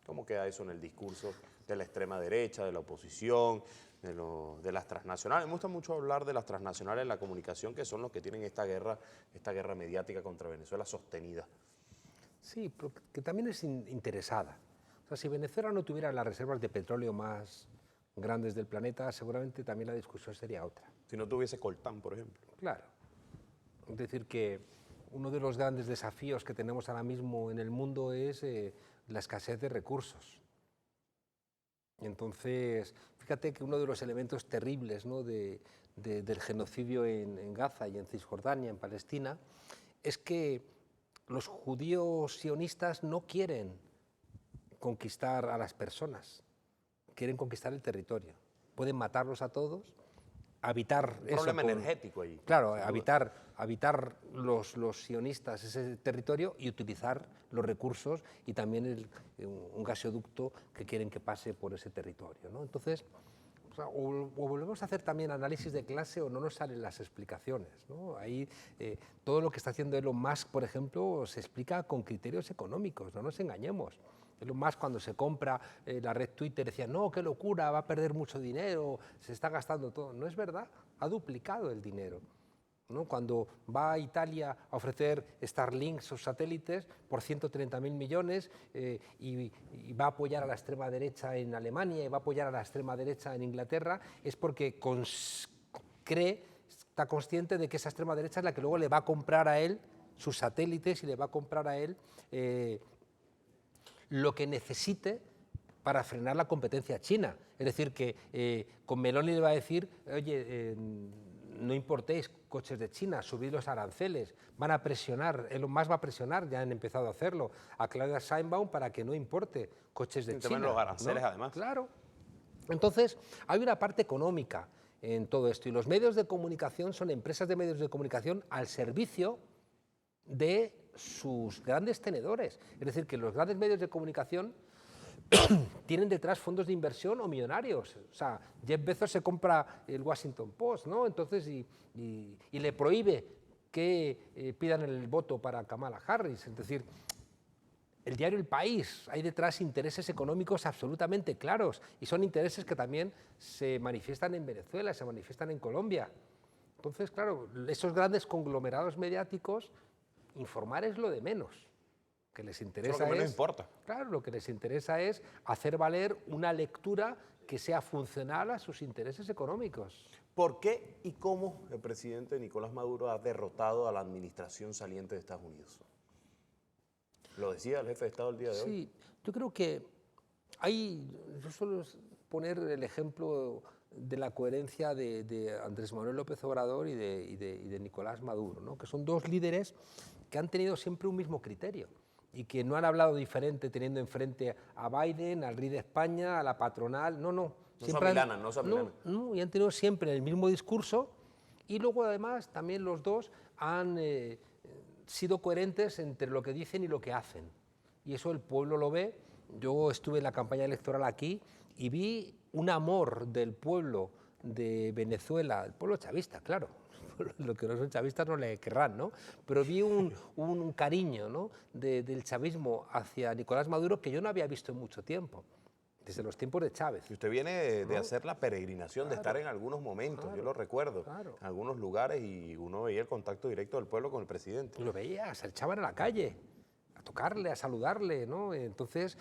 S3: ¿Cómo queda eso en el discurso de la extrema derecha, de la oposición, de las transnacionales? Me gusta mucho hablar de las transnacionales en la comunicación, que son los que tienen esta guerra mediática contra Venezuela sostenida.
S5: Sí, pero que también es interesada. O sea, si Venezuela no tuviera las reservas de petróleo más grandes del planeta, seguramente también la discusión sería otra.
S3: Si no tuviese coltán, por ejemplo.
S5: Claro. Es decir, que uno de los grandes desafíos que tenemos ahora mismo en el mundo es la escasez de recursos. Entonces, fíjate que uno de los elementos terribles, ¿no?, del genocidio en Gaza y en Cisjordania, en Palestina, es que los judíos sionistas no quieren conquistar a las personas, quieren conquistar el territorio. Pueden matarlos a todos, habitar...
S3: Un problema energético ahí.
S5: Claro, habitar los sionistas ese territorio y utilizar los recursos y también un gasoducto que quieren que pase por ese territorio, ¿no? Entonces, o volvemos a hacer también análisis de clase o no nos salen las explicaciones, ¿no? Ahí todo lo que está haciendo Elon Musk, por ejemplo, se explica con criterios económicos, no nos engañemos. Elon Musk, cuando se compra la red Twitter, decía, no, qué locura, va a perder mucho dinero, se está gastando todo. No es verdad, ha duplicado el dinero, ¿no? Cuando va a Italia a ofrecer Starlink, sus satélites, por 130.000 millones y va a apoyar a la extrema derecha en Alemania y va a apoyar a la extrema derecha en Inglaterra, es porque está consciente de que esa extrema derecha es la que luego le va a comprar a él sus satélites y le va a comprar a él lo que necesite para frenar la competencia china. Es decir, que con Meloni le va a decir, oye, no importéis coches de China, subid los aranceles, van a presionar, Elon Musk va a presionar, ya han empezado a hacerlo, a Claudia Sheinbaum para que no importe coches de China.
S3: Los aranceles, ¿no? Además.
S5: Claro. Entonces, hay una parte económica en todo esto y los medios de comunicación son empresas de medios de comunicación al servicio de sus grandes tenedores. Es decir, que los grandes medios de comunicación tienen detrás fondos de inversión o millonarios. O sea, Jeff Bezos se compra el Washington Post, ¿no? Entonces, y le prohíbe que pidan el voto para Kamala Harris. Es decir, el diario El País, hay detrás intereses económicos absolutamente claros y son intereses que también se manifiestan en Venezuela, se manifiestan en Colombia. Entonces, claro, esos grandes conglomerados mediáticos, informar es lo de menos. Lo que les interesa
S3: es lo que menos importa.
S5: Claro, lo que les interesa es hacer valer una lectura que sea funcional a sus intereses económicos.
S3: ¿Por qué y cómo el presidente Nicolás Maduro ha derrotado a la administración saliente de Estados Unidos? Lo decía el jefe de Estado el día de hoy.
S5: Sí, yo creo que yo suelo poner el ejemplo de la coherencia de Andrés Manuel López Obrador y de Nicolás Maduro, ¿no? Que son dos líderes que han tenido siempre un mismo criterio y que no han hablado diferente teniendo enfrente a Biden, al rey de España, a la patronal, no.
S3: No se amilanan.
S5: No, y han tenido siempre el mismo discurso y luego además también los dos han sido coherentes entre lo que dicen y lo que hacen. Y eso el pueblo lo ve. Yo estuve en la campaña electoral aquí y vi un amor del pueblo de Venezuela, el pueblo chavista, claro. Los que no son chavistas no le querrán, ¿no? Pero vi un cariño, ¿no?, del chavismo hacia Nicolás Maduro que yo no había visto en mucho tiempo, desde los tiempos de Chávez.
S3: Y usted viene de hacer la peregrinación, de estar en algunos momentos, yo lo recuerdo, en algunos lugares y uno veía el contacto directo del pueblo con el presidente.
S5: Lo veía, se echaban a la calle, a tocarle, a saludarle, ¿no? Entonces,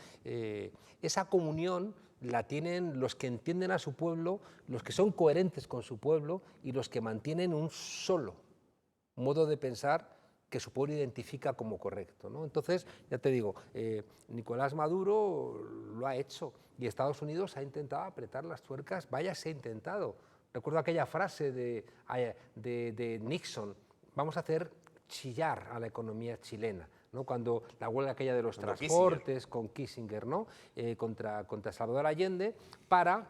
S5: esa comunión la tienen los que entienden a su pueblo, los que son coherentes con su pueblo y los que mantienen un solo modo de pensar que su pueblo identifica como correcto, ¿no? Entonces, ya te digo, Nicolás Maduro lo ha hecho y Estados Unidos ha intentado apretar las tuercas, vaya, se ha intentado. Recuerdo aquella frase de Nixon, vamos a hacer chillar a la economía chilena, ¿no? Cuando la huelga aquella de los transportes con Kissinger, ¿no? Contra Salvador Allende, para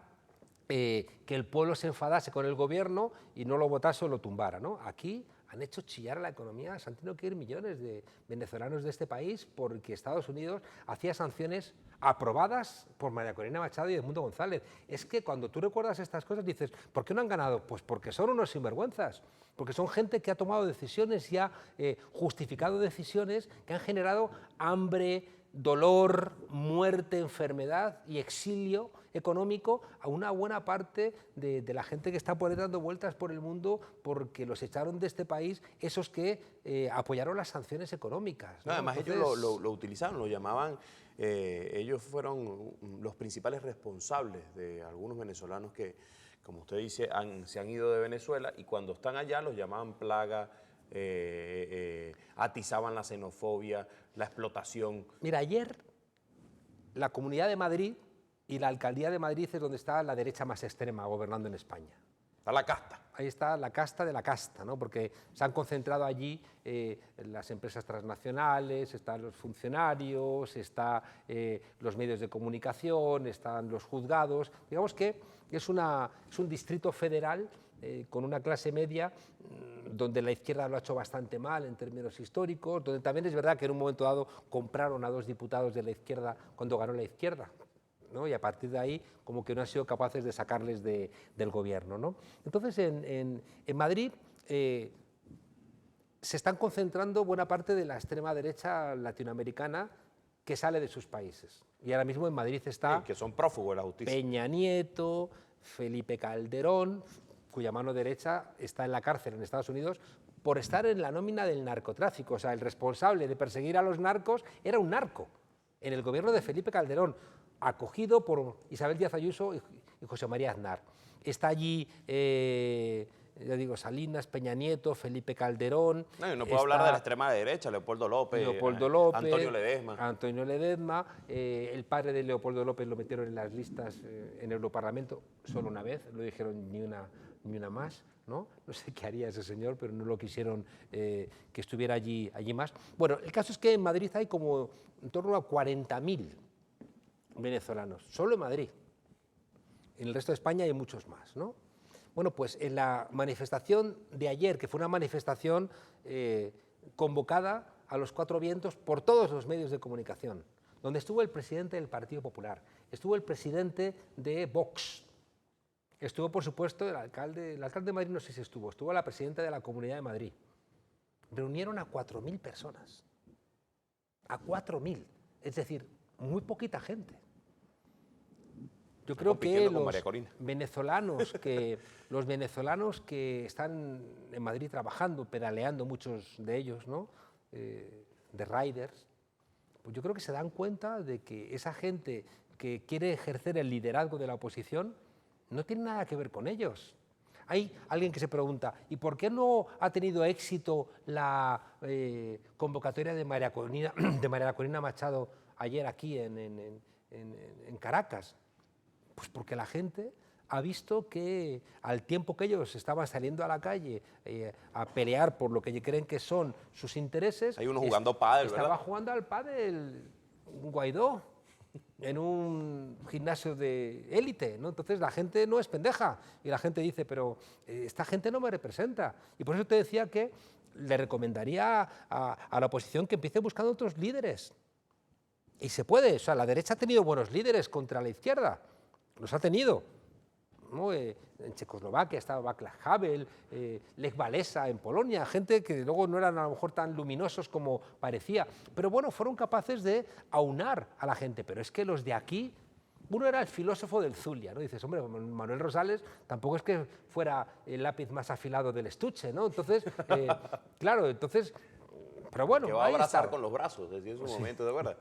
S5: que el pueblo se enfadase con el gobierno y no lo votase o lo tumbara, ¿no? Aquí han hecho chillar a la economía, se han tenido que ir millones de venezolanos de este país porque Estados Unidos hacía sanciones aprobadas por María Corina Machado y Edmundo González. Es que cuando tú recuerdas estas cosas dices, ¿por qué no han ganado? Pues porque son unos sinvergüenzas, porque son gente que ha tomado decisiones y ha justificado decisiones que han generado hambre, dolor, muerte, enfermedad y exilio económico a una buena parte de la gente que está por ahí dando vueltas por el mundo porque los echaron de este país esos que apoyaron las sanciones económicas, ¿no?
S3: Además
S5: Entonces,
S3: ellos lo utilizaron, lo llamaban, ellos fueron los principales responsables de algunos venezolanos que, como usted dice, se han ido de Venezuela y cuando están allá los llamaban plaga, atizaban la xenofobia, la explotación.
S5: Mira, ayer la Comunidad de Madrid y la Alcaldía de Madrid es donde está la derecha más extrema gobernando en España.
S3: Está la casta.
S5: Ahí está la casta de la casta, ¿no? Porque se han concentrado allí las empresas transnacionales, están los funcionarios, están los medios de comunicación, están los juzgados. Digamos que es un distrito federal con una clase media donde la izquierda lo ha hecho bastante mal en términos históricos, donde también es verdad que en un momento dado compraron a 2 diputados de la izquierda cuando ganó la izquierda, ¿no? Y a partir de ahí como que no han sido capaces de sacarles del gobierno, ¿no? Entonces en Madrid se están concentrando buena parte de la extrema derecha latinoamericana que sale de sus países. Y ahora mismo en Madrid está
S3: Que son prófugos de la justicia.
S5: Peña Nieto, Felipe Calderón, cuya mano derecha está en la cárcel en Estados Unidos por estar en la nómina del narcotráfico. O sea, el responsable de perseguir a los narcos era un narco en el gobierno de Felipe Calderón, acogido por Isabel Díaz Ayuso y José María Aznar. Está allí, ya digo, Salinas, Peña Nieto, Felipe Calderón.
S3: No puedo hablar de la extrema derecha, Leopoldo López,
S5: Antonio Ledezma. El padre de Leopoldo López lo metieron en las listas en el Europarlamento solo una vez, no dijeron ni una más, ¿no? No sé qué haría ese señor, pero no lo quisieron que estuviera allí más. Bueno, el caso es que en Madrid hay como en torno a 40.000 venezolanos, solo en Madrid. En el resto de España hay muchos más, ¿no? Bueno, pues en la manifestación de ayer, que fue una manifestación convocada a los 4 vientos por todos los medios de comunicación, donde estuvo el presidente del Partido Popular, estuvo el presidente de Vox, estuvo, por supuesto, el alcalde de Madrid, no sé si estuvo la presidenta de la Comunidad de Madrid. Reunieron a 4.000 personas, a 4.000, es decir, muy poquita gente. Yo creo que los venezolanos que están en Madrid trabajando, pedaleando, muchos de ellos, ¿no? De riders, pues yo creo que se dan cuenta de que esa gente que quiere ejercer el liderazgo de la oposición no tiene nada que ver con ellos. Hay alguien que se pregunta, ¿y por qué no ha tenido éxito la convocatoria de María Corina Machado ayer aquí en Caracas? Pues porque la gente ha visto que al tiempo que ellos estaban saliendo a la calle a pelear por lo que creen que son sus intereses...
S3: Hay uno jugando pádel, ¿verdad?
S5: Estaba jugando al pádel Guaidó en un gimnasio de élite, ¿no? Entonces la gente no es pendeja y la gente dice, pero esta gente no me representa. Y por eso te decía que le recomendaría a la oposición que empiece buscando otros líderes. Y se puede, o sea, la derecha ha tenido buenos líderes contra la izquierda, los ha tenido, ¿no? En Checoslovaquia estaba Václav Havel, Lech Walesa en Polonia, gente que luego no eran a lo mejor tan luminosos como parecía, pero bueno, fueron capaces de aunar a la gente. Pero es que los de aquí, uno era el filósofo del Zulia, ¿no? Dices, hombre, Manuel Rosales tampoco es que fuera el lápiz más afilado del estuche, ¿no? Entonces, claro, entonces, pero bueno,
S3: que va a abrazar con los brazos, decía en su momento, ¿de verdad?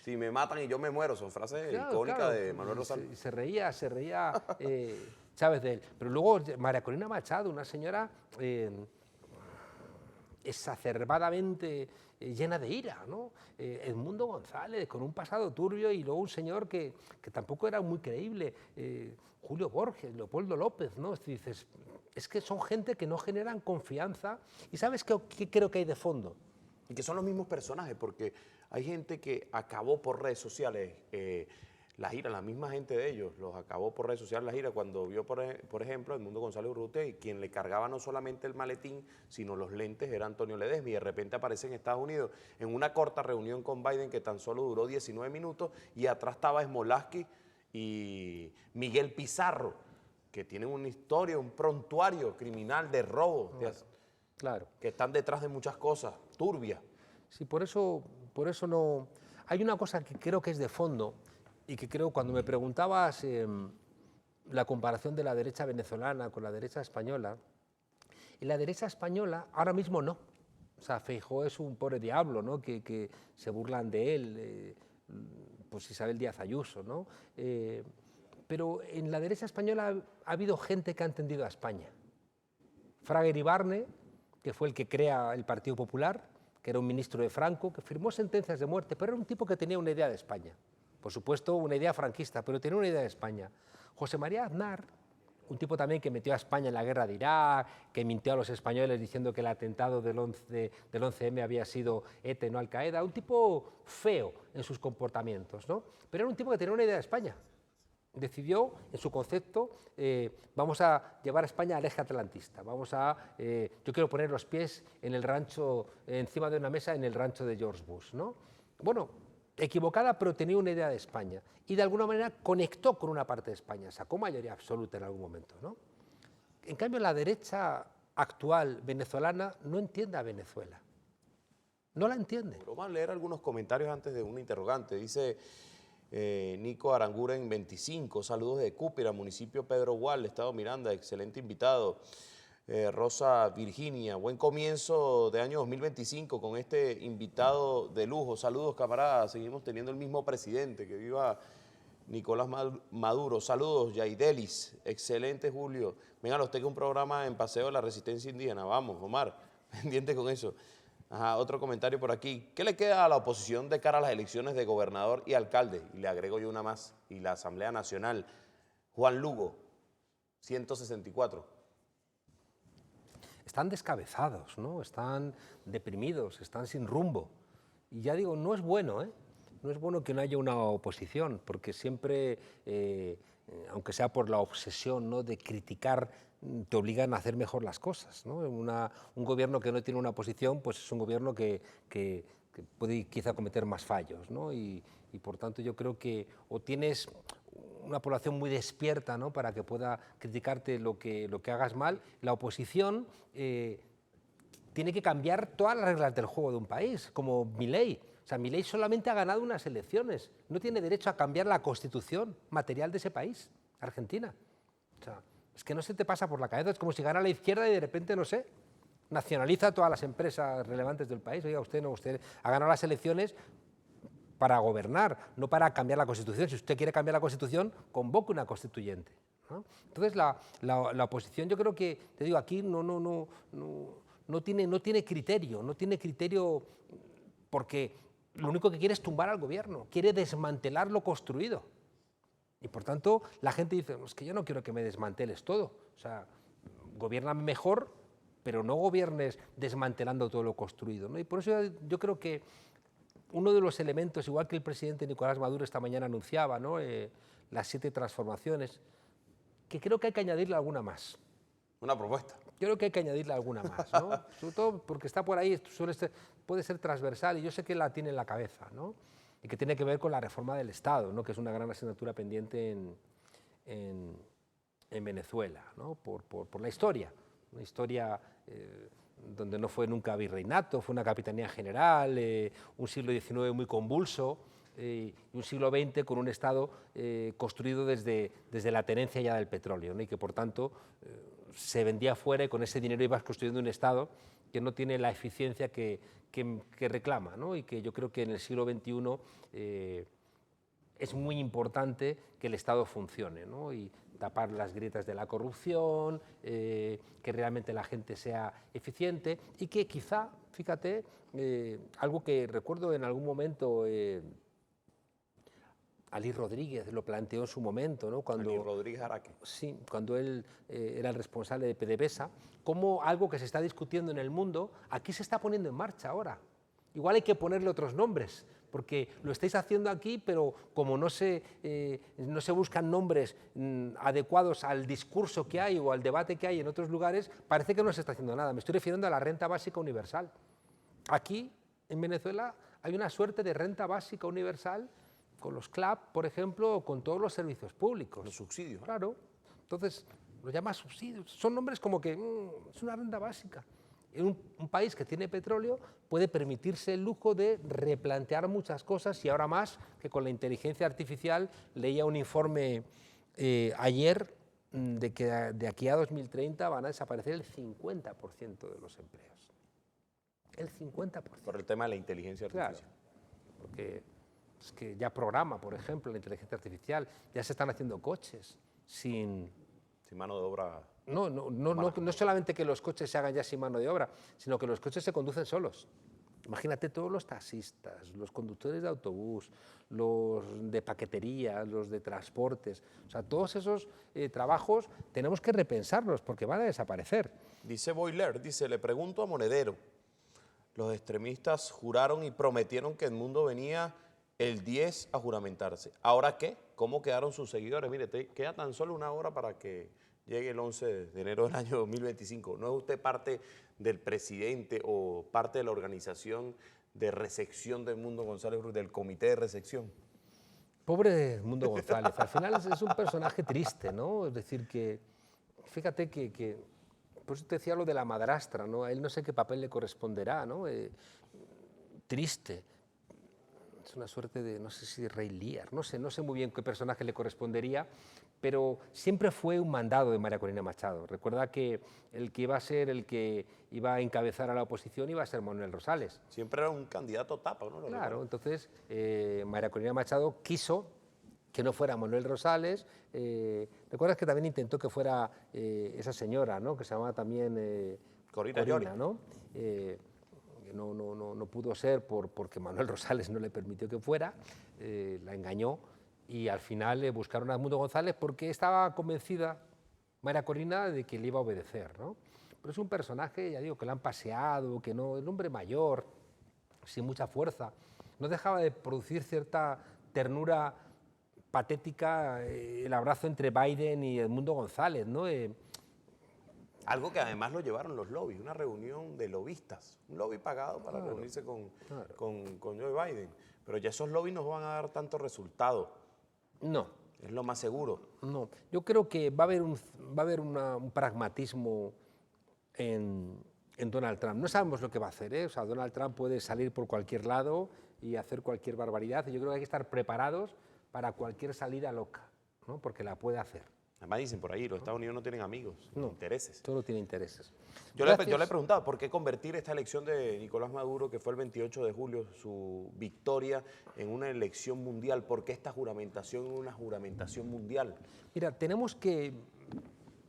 S3: Si me matan y yo me muero, son frases icónicas de Manuel Rosales.
S5: Se reía Chávez de él. Pero luego María Corina Machado, una señora exacerbadamente llena de ira, ¿no? Edmundo González, con un pasado turbio, y luego un señor que tampoco era muy creíble, Julio Borges, Leopoldo López, ¿no? Dices, es que son gente que no generan confianza. ¿Y sabes qué creo que hay de fondo?
S3: Y que son los mismos personajes, porque hay gente que acabó por redes sociales la gira, la misma gente de ellos, los acabó por redes sociales la gira cuando vio, por ejemplo, Edmundo González Urrutia, y quien le cargaba no solamente el maletín, sino los lentes era Antonio Ledesma, y de repente aparece en Estados Unidos en una corta reunión con Biden que tan solo duró 19 minutos, y atrás estaba Smolarsky y Miguel Pizarro, que tienen una historia, un prontuario criminal de robo,
S5: Claro.
S3: que están detrás de muchas cosas turbias.
S5: Sí, por eso no... Hay una cosa que creo que es de fondo y que creo, cuando me preguntabas la comparación de la derecha venezolana con la derecha española, en la derecha española ahora mismo no. O sea, Feijóo es un pobre diablo, ¿no? que se burlan de él, pues Isabel Díaz Ayuso, ¿no? Pero en la derecha española ha habido gente que ha entendido a España. Fraga Iribarne, que fue el que crea el Partido Popular, que era un ministro de Franco, que firmó sentencias de muerte, pero era un tipo que tenía una idea de España. Por supuesto, una idea franquista, pero tenía una idea de España. José María Aznar, un tipo también que metió a España en la guerra de Irak, que mintió a los españoles diciendo que el atentado del 11M había sido ETA y no Al-Qaeda, un tipo feo en sus comportamientos, ¿no? Pero era un tipo que tenía una idea de España. Decidió, en su concepto, vamos a llevar a España al eje atlantista, yo quiero poner los pies en el rancho, encima de una mesa en el rancho de George Bush, ¿no? Bueno, equivocada, pero tenía una idea de España y de alguna manera conectó con una parte de España, sacó mayoría absoluta en algún momento, ¿no? En cambio, la derecha actual venezolana no entiende a Venezuela, no la entiende.
S3: Pero vamos a leer algunos comentarios antes de una interrogante. Dice Nico Aranguren 25, saludos de Cúpira, municipio Pedro Gual, estado Miranda, excelente invitado. Rosa Virginia, buen comienzo de año 2025 con este invitado de lujo. Saludos, camaradas, seguimos teniendo el mismo presidente, que viva Nicolás Maduro. Saludos, Yaidelis, excelente Julio. Venga, los tengo un programa en Paseo de la Resistencia Indígena. Vamos, Omar, pendiente con eso. Ajá, otro comentario por aquí. ¿Qué le queda a la oposición de cara a las elecciones de gobernador y alcalde? Y le agrego yo una más, y la Asamblea Nacional. Juan Lugo, 164.
S5: Están descabezados, ¿no? Están deprimidos, están sin rumbo. Y ya digo, no es bueno, ¿eh? No es bueno que no haya una oposición, porque siempre, aunque sea por la obsesión, ¿no?, de criticar, te obligan a hacer mejor las cosas, ¿no? Un gobierno que no tiene una oposición, pues es un gobierno que puede quizá cometer más fallos, ¿no? Y por tanto yo creo que o tienes una población muy despierta, ¿no?, para que pueda criticarte lo que hagas mal. La oposición tiene que cambiar todas las reglas del juego de un país, como Milei. O sea, Milei solamente ha ganado unas elecciones, no tiene derecho a cambiar la constitución material de ese país, Argentina. O sea, es que no se te pasa por la cabeza, es como si ganara la izquierda y de repente, no sé, nacionaliza todas las empresas relevantes del país. Oiga, usted ha ganado las elecciones para gobernar, no para cambiar la Constitución. Si usted quiere cambiar la Constitución, convoque una constituyente, ¿no? Entonces, la oposición, yo creo que, te digo, aquí no tiene criterio, porque lo único que quiere es tumbar al gobierno, quiere desmantelar lo construido. Y por tanto, la gente dice, es que yo no quiero que me desmanteles todo. O sea, gobiérname mejor, pero no gobiernes desmantelando todo lo construido, ¿no? Y por eso yo creo que uno de los elementos, igual que el presidente Nicolás Maduro esta mañana anunciaba, ¿no?, las 7 transformaciones, que creo que hay que añadirle alguna más.
S3: Una propuesta.
S5: Yo creo que hay que añadirle alguna más, ¿no? Sobre todo porque está por ahí, puede ser transversal y yo sé que la tiene en la cabeza, ¿no? Y que tiene que ver con la reforma del Estado, ¿no?, que es una gran asignatura pendiente en Venezuela, ¿no?, por la historia, una historia donde no fue nunca virreinato, fue una capitanía general, un siglo XIX muy convulso, y un siglo XX con un Estado construido desde la tenencia ya del petróleo, ¿no?, y que por tanto se vendía fuera y con ese dinero ibas construyendo un Estado que no tiene la eficiencia que reclama, ¿no?, y que yo creo que en el siglo XXI es muy importante que el Estado funcione, ¿no?, y tapar las grietas de la corrupción, que realmente la gente sea eficiente y que quizá, fíjate, algo que recuerdo en algún momento, Alí Rodríguez lo planteó en su momento, ¿no?,
S3: Alí Rodríguez Araque.
S5: Sí, cuando él era el responsable de PDVSA, como algo que se está discutiendo en el mundo, aquí se está poniendo en marcha ahora. igual hay que ponerle otros nombres, porque lo estáis haciendo aquí, pero como no se buscan nombres adecuados al discurso que hay o al debate que hay en otros lugares, parece que no se está haciendo nada. Me estoy refiriendo a la renta básica universal. Aquí, en Venezuela, hay una suerte de renta básica universal con los CLAP, por ejemplo, o con todos los servicios públicos.
S3: Los subsidios.
S5: Claro. Entonces, lo llama subsidios. Son nombres como que es una renta básica. En un país que tiene petróleo puede permitirse el lujo de replantear muchas cosas y ahora más que con la inteligencia artificial. Leía un informe ayer de que de aquí a 2030 van a desaparecer el 50% de los empleos. El 50%.
S3: Por el tema de la inteligencia artificial.
S5: Claro, porque es que ya programa, por ejemplo, la inteligencia artificial, ya se están haciendo coches sin
S3: mano de obra.
S5: No solamente que los coches se hagan ya sin mano de obra, sino que los coches se conducen solos. Imagínate todos los taxistas, los conductores de autobús, los de paquetería, los de transportes. O sea, todos esos trabajos tenemos que repensarlos porque van a desaparecer.
S3: Dice Boiler, le pregunto a Monedero, los extremistas juraron y prometieron que el mundo venía el 10 a juramentarse. ¿Ahora qué? ¿Cómo quedaron sus seguidores? Mire, queda tan solo una hora para que llegue el 11 de enero del año 2025. ¿No es usted parte del presidente o parte de la organización de recepción del Mundo González Cruz, del comité de recepción?
S5: Pobre Mundo González, al final es un personaje triste, ¿no? Es decir, que fíjate que por eso te decía lo de la madrastra, ¿no? A él no sé qué papel le corresponderá, ¿no? Triste. Es una suerte de, no sé si Rey Lear, no sé muy bien qué personaje le correspondería, pero siempre fue un mandado de María Corina Machado. Recuerda que el que iba a ser el que iba a encabezar a la oposición iba a ser Manuel Rosales.
S3: Siempre era un candidato tapa, ¿no?
S5: Claro, entonces María Corina Machado quiso que no fuera Manuel Rosales. ¿Recuerdas que también intentó que fuera esa señora, ¿no? Que se llamaba también
S3: Corina,
S5: ¿no? No pudo ser porque Manuel Rosales no le permitió que fuera, la engañó y al final le buscaron a Mundo González porque estaba convencida María Corina de que le iba a obedecer, ¿no? Pero es un personaje, ya digo, que le han paseado, que no, el hombre mayor, sin mucha fuerza, no dejaba de producir cierta ternura patética el abrazo entre Biden y Edmundo González, ¿no?
S3: Algo que además lo llevaron los lobbies, una reunión de lobistas, un lobby pagado para reunirse con Joe Biden. Pero ya esos lobbies no van a dar tanto resultado.
S5: No.
S3: Es lo más seguro.
S5: No, yo creo que va a haber un pragmatismo en Donald Trump. No sabemos lo que va a hacer, ¿eh? O sea, Donald Trump puede salir por cualquier lado y hacer cualquier barbaridad. Y yo creo que hay que estar preparados para cualquier salida loca, ¿no? Porque la puede hacer.
S3: Además dicen por ahí, los Estados Unidos no tienen amigos, intereses.
S5: Todo tiene intereses.
S3: Yo le he preguntado, ¿por qué convertir esta elección de Nicolás Maduro, que fue el 28 de julio, su victoria, en una elección mundial? ¿Por qué esta juramentación en una juramentación mundial?
S5: Mira, tenemos que...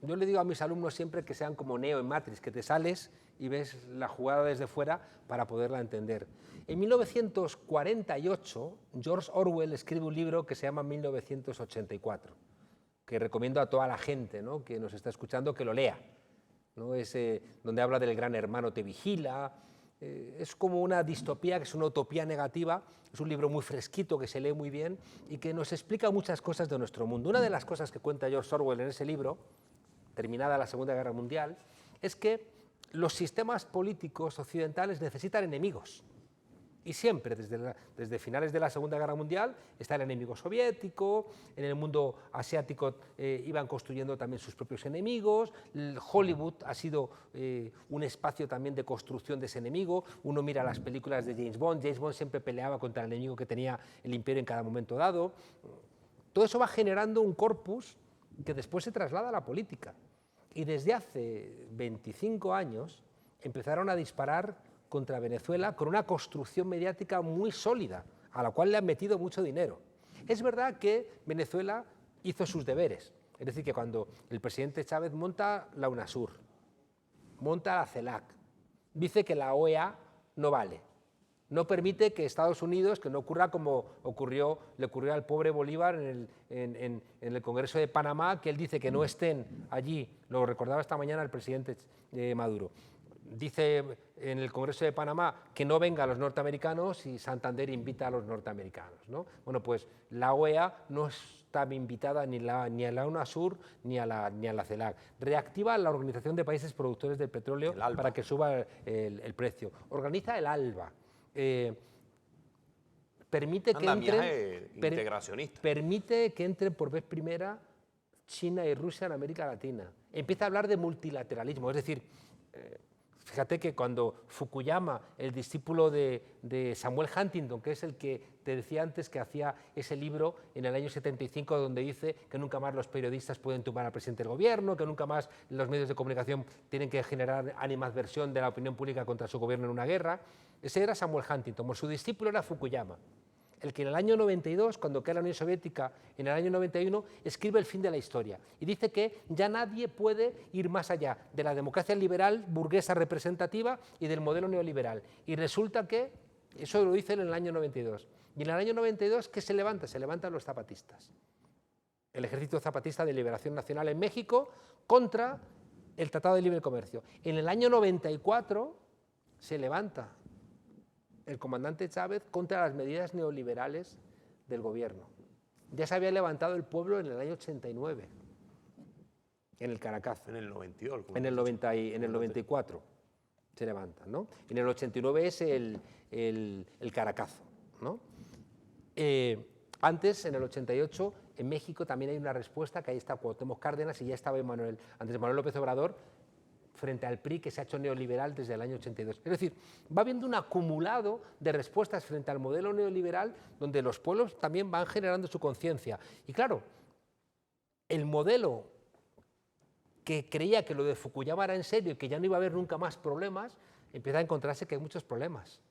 S5: Yo le digo a mis alumnos siempre que sean como Neo en Matrix, que te sales y ves la jugada desde fuera para poderla entender. En 1948, George Orwell escribe un libro que se llama 1984. Que recomiendo a toda la gente, ¿no? Que nos está escuchando que lo lea, ¿no? Es donde habla del gran hermano te vigila, es como una distopía, que es una utopía negativa, es un libro muy fresquito que se lee muy bien y que nos explica muchas cosas de nuestro mundo. Una de las cosas que cuenta George Orwell en ese libro, terminada la Segunda Guerra Mundial, es que los sistemas políticos occidentales necesitan enemigos. Y siempre, desde finales de la Segunda Guerra Mundial, está el enemigo soviético, en el mundo asiático iban construyendo también sus propios enemigos, Hollywood ha sido un espacio también de construcción de ese enemigo, uno mira las películas de James Bond siempre peleaba contra el enemigo que tenía el imperio en cada momento dado. Todo eso va generando un corpus que después se traslada a la política. Y desde hace 25 años empezaron a disparar contra Venezuela con una construcción mediática muy sólida, a la cual le han metido mucho dinero. Es verdad que Venezuela hizo sus deberes, es decir, que cuando el presidente Chávez monta la UNASUR, monta la CELAC, dice que la OEA no vale, no permite que Estados Unidos, que no ocurra como le ocurrió al pobre Bolívar en el Congreso de Panamá, que él dice que no estén allí, lo recordaba esta mañana el presidente Maduro. dice en el Congreso de Panamá que no vengan los norteamericanos y Santander invita a los norteamericanos, ¿no? Bueno, pues la OEA no estaba invitada ni a la UNASUR ni a la CELAC. Reactiva la Organización de Países Productores del Petróleo para que suba el precio. Organiza el ALBA. Permite que entren por vez primera China y Rusia en América Latina. Empieza a hablar de multilateralismo, es decir, fíjate que cuando Fukuyama, el discípulo de Samuel Huntington, que es el que te decía antes que hacía ese libro en el año 75 donde dice que nunca más los periodistas pueden tumbar al presidente del gobierno, que nunca más los medios de comunicación tienen que generar animadversión de la opinión pública contra su gobierno en una guerra, ese era Samuel Huntington, su discípulo era Fukuyama, el que en el año 92, cuando cae la Unión Soviética, en el año 91, escribe El fin de la historia y dice que ya nadie puede ir más allá de la democracia liberal, burguesa representativa y del modelo neoliberal. Y resulta que, eso lo dice en el año 92, y en el año 92, ¿qué se levanta? Se levantan los zapatistas. El Ejército Zapatista de Liberación Nacional en México contra el Tratado de Libre Comercio. En el año 94 se levanta el comandante Chávez contra las medidas neoliberales del gobierno. Ya se había levantado el pueblo en el año 89, en el Caracazo.
S3: En el 92.
S5: En el 94 se levanta, ¿no? En el 89 es el Caracazo, ¿no? Antes, en el 88, en México también hay una respuesta, que ahí está Cuauhtémoc Cárdenas y ya estaba Andrés Manuel López Obrador, frente al PRI, que se ha hecho neoliberal desde el año 82. Es decir, va habiendo un acumulado de respuestas frente al modelo neoliberal donde los pueblos también van generando su conciencia. Y claro, el modelo que creía que lo de Fukuyama era en serio y que ya no iba a haber nunca más problemas, empieza a encontrarse que hay muchos problemas.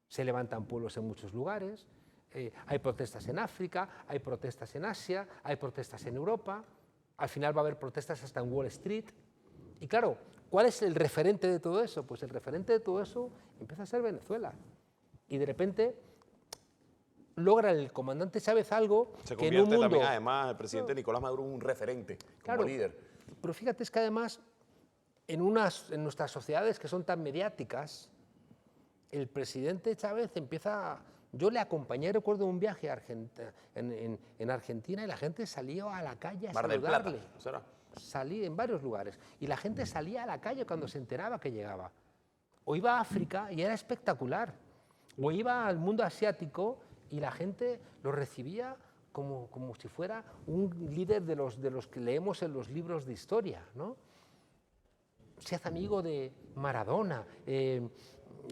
S5: Se levantan pueblos en muchos lugares, hay protestas en África, hay protestas en Asia, hay protestas en Europa, al final va a haber protestas hasta en Wall Street. Y claro, ¿cuál es el referente de todo eso? Pues el referente de todo eso empieza a ser Venezuela. Y de repente logra el comandante Chávez algo
S3: se
S5: que en un mundo...
S3: también, además, el presidente Nicolás Maduro un referente como líder.
S5: Pero fíjate, es que además, en nuestras sociedades que son tan mediáticas, el presidente Chávez empieza... Yo le acompañé, recuerdo, un viaje en Argentina y la gente salió a la calle a saludarle.
S3: Mar del Plata, ¿será?
S5: Salí en varios lugares y la gente salía a la calle cuando se enteraba que llegaba. O iba a África y era espectacular, o iba al mundo asiático y la gente lo recibía como si fuera un líder de los que leemos en los libros de historia, ¿no? Se hace amigo de Maradona, le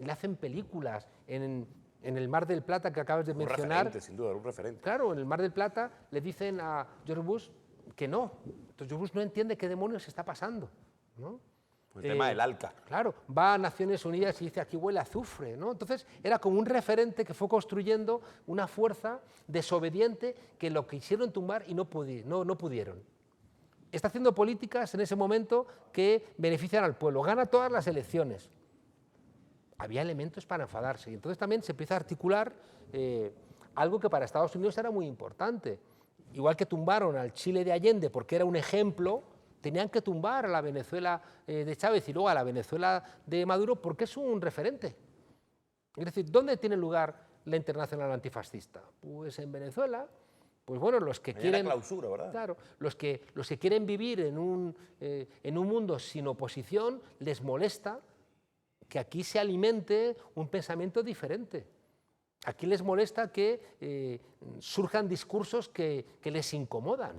S5: hacen películas en el Mar del Plata que acabas de mencionar.
S3: Un referente, sin duda, un referente.
S5: Claro, en el Mar del Plata le dicen a George Bush que no. Entonces George Bush no entiende qué demonios está pasando, ¿no?
S3: El tema del ALCA.
S5: Claro, va a Naciones Unidas y dice aquí huele a azufre, ¿no? Entonces era como un referente que fue construyendo una fuerza desobediente que lo quisieron tumbar y no pudieron. Está haciendo políticas en ese momento que benefician al pueblo, gana todas las elecciones. Había elementos para enfadarse y entonces también se empieza a articular algo que para Estados Unidos era muy importante. Igual que tumbaron al Chile de Allende porque era un ejemplo, tenían que tumbar a la Venezuela de Chávez y luego a la Venezuela de Maduro porque es un referente. Es decir, ¿dónde tiene lugar la Internacional Antifascista? Pues en Venezuela. Pues bueno, los que quieren...
S3: la clausura, ¿verdad?
S5: Claro, los que quieren vivir en un mundo sin oposición les molesta que aquí se alimente un pensamiento diferente. Aquí les molesta que surjan discursos que les incomodan.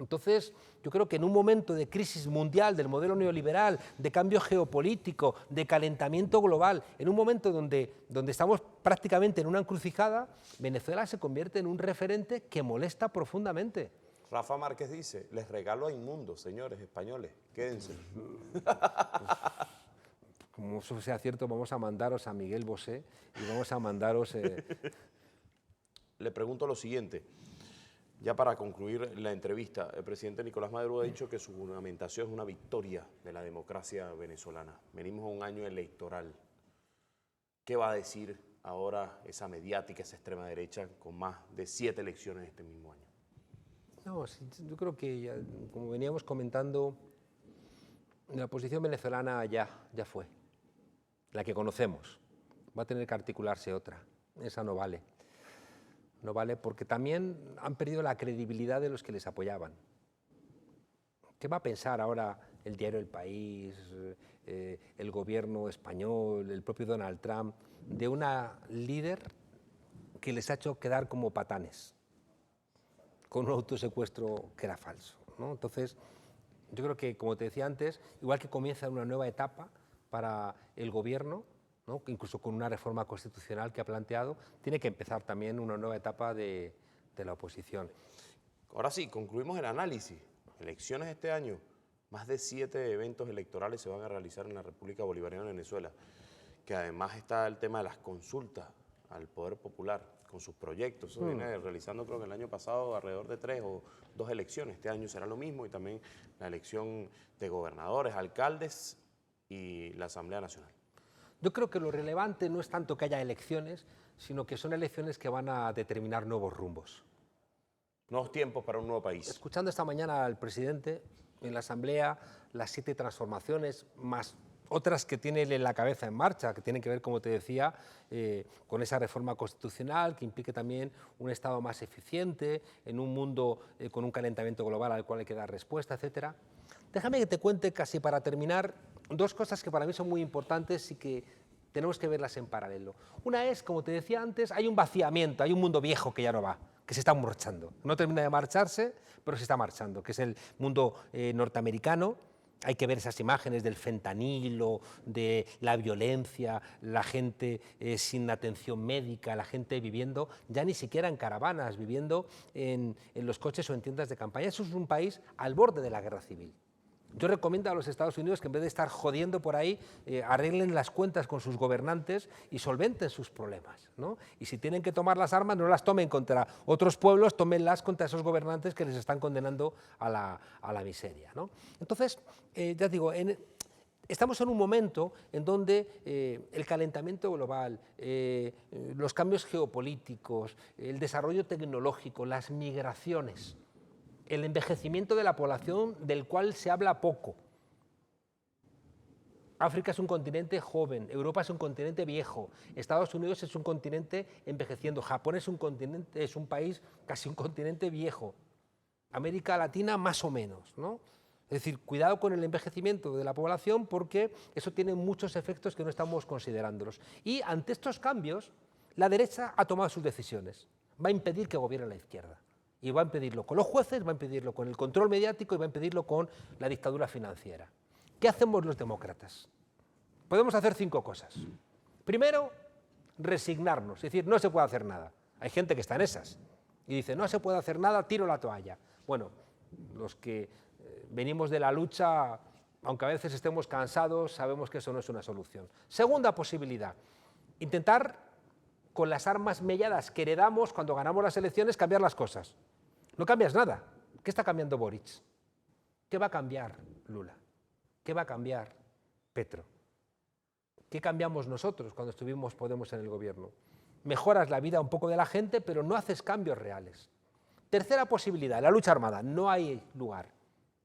S5: Entonces, yo creo que en un momento de crisis mundial del modelo neoliberal, de cambio geopolítico, de calentamiento global, en un momento donde estamos prácticamente en una encrucijada, Venezuela se convierte en un referente que molesta profundamente.
S3: Rafa Márquez dice, les regalo a inmundos, señores españoles, quédense.
S5: Como eso sea cierto, vamos a mandaros a Miguel Bosé y vamos a mandaros...
S3: Le pregunto lo siguiente. Ya para concluir la entrevista, el presidente Nicolás Maduro ha dicho que su juramentación es una victoria de la democracia venezolana. Venimos a un año electoral. ¿Qué va a decir ahora esa mediática, esa extrema derecha, con más de 7 elecciones este mismo año?
S5: No, yo creo que, ya, como veníamos comentando, La posición venezolana ya fue, la que conocemos. Va a tener que articularse otra. Esa no vale. No vale porque también han perdido la credibilidad de los que les apoyaban. ¿Qué va a pensar ahora el diario El País, el gobierno español, el propio Donald Trump, de una líder que les ha hecho quedar como patanes, con un autosecuestro que era falso, ¿no? Entonces, yo creo que, como te decía antes, igual que comienza una nueva etapa para el gobierno, ¿no? Incluso con una reforma constitucional que ha planteado, tiene que empezar también una nueva etapa de la oposición.
S3: Ahora sí, concluimos el análisis. Elecciones este año, más de 7 eventos electorales se van a realizar en la República Bolivariana de Venezuela, que además está el tema de las consultas al Poder Popular con sus proyectos. Eso viene realizando, creo que el año pasado, alrededor de 3 o 2 elecciones. Este año será lo mismo, y también la elección de gobernadores, alcaldes y la Asamblea Nacional.
S5: Yo creo que lo relevante no es tanto que haya elecciones, sino que son elecciones que van a determinar nuevos rumbos.
S3: Nuevos tiempos para un nuevo país.
S5: Escuchando esta mañana al presidente en la Asamblea, las 7 transformaciones, más otras que tiene en la cabeza en marcha, que tienen que ver, como te decía, con esa reforma constitucional, que implique también un Estado más eficiente, en un mundo con un calentamiento global al cual hay que dar respuesta, etc. Déjame que te cuente, casi para terminar, 2 cosas que para mí son muy importantes y que tenemos que verlas en paralelo. Una es, como te decía antes, hay un vaciamiento, hay un mundo viejo que ya no va, que se está marchando. No termina de marcharse, pero se está marchando, que es el mundo norteamericano. Hay que ver esas imágenes del fentanilo, de la violencia, la gente sin atención médica, la gente viviendo ya ni siquiera en caravanas, viviendo en los coches o en tiendas de campaña. Eso es un país al borde de la guerra civil. Yo recomiendo a los Estados Unidos que en vez de estar jodiendo por ahí, arreglen las cuentas con sus gobernantes y solventen sus problemas, ¿no? Y si tienen que tomar las armas, no las tomen contra otros pueblos, tómenlas contra esos gobernantes que les están condenando a la miseria, ¿no? Entonces, ya digo, estamos en un momento en donde el calentamiento global, los cambios geopolíticos, el desarrollo tecnológico, las migraciones, el envejecimiento de la población del cual se habla poco. África es un continente joven, Europa es un continente viejo, Estados Unidos es un continente envejeciendo, Japón es un país casi un continente viejo, América Latina más o menos, ¿no? Es decir, cuidado con el envejecimiento de la población porque eso tiene muchos efectos que no estamos considerándolos. Y ante estos cambios, la derecha ha tomado sus decisiones, va a impedir que gobierne la izquierda. Y va a impedirlo con los jueces, va a impedirlo con el control mediático y va a impedirlo con la dictadura financiera. ¿Qué hacemos los demócratas? Podemos hacer 5 cosas. Primero, resignarnos, es decir, no se puede hacer nada. Hay gente que está en esas y dice, no se puede hacer nada, tiro la toalla. Bueno, los que venimos de la lucha, aunque a veces estemos cansados, sabemos que eso no es una solución. Segunda posibilidad, intentar con las armas melladas que heredamos cuando ganamos las elecciones cambiar las cosas. No cambias nada. ¿Qué está cambiando Boric? ¿Qué va a cambiar Lula? ¿Qué va a cambiar Petro? ¿Qué cambiamos nosotros cuando estuvimos Podemos en el gobierno? Mejoras la vida un poco de la gente, pero no haces cambios reales. Tercera posibilidad, la lucha armada. No hay lugar,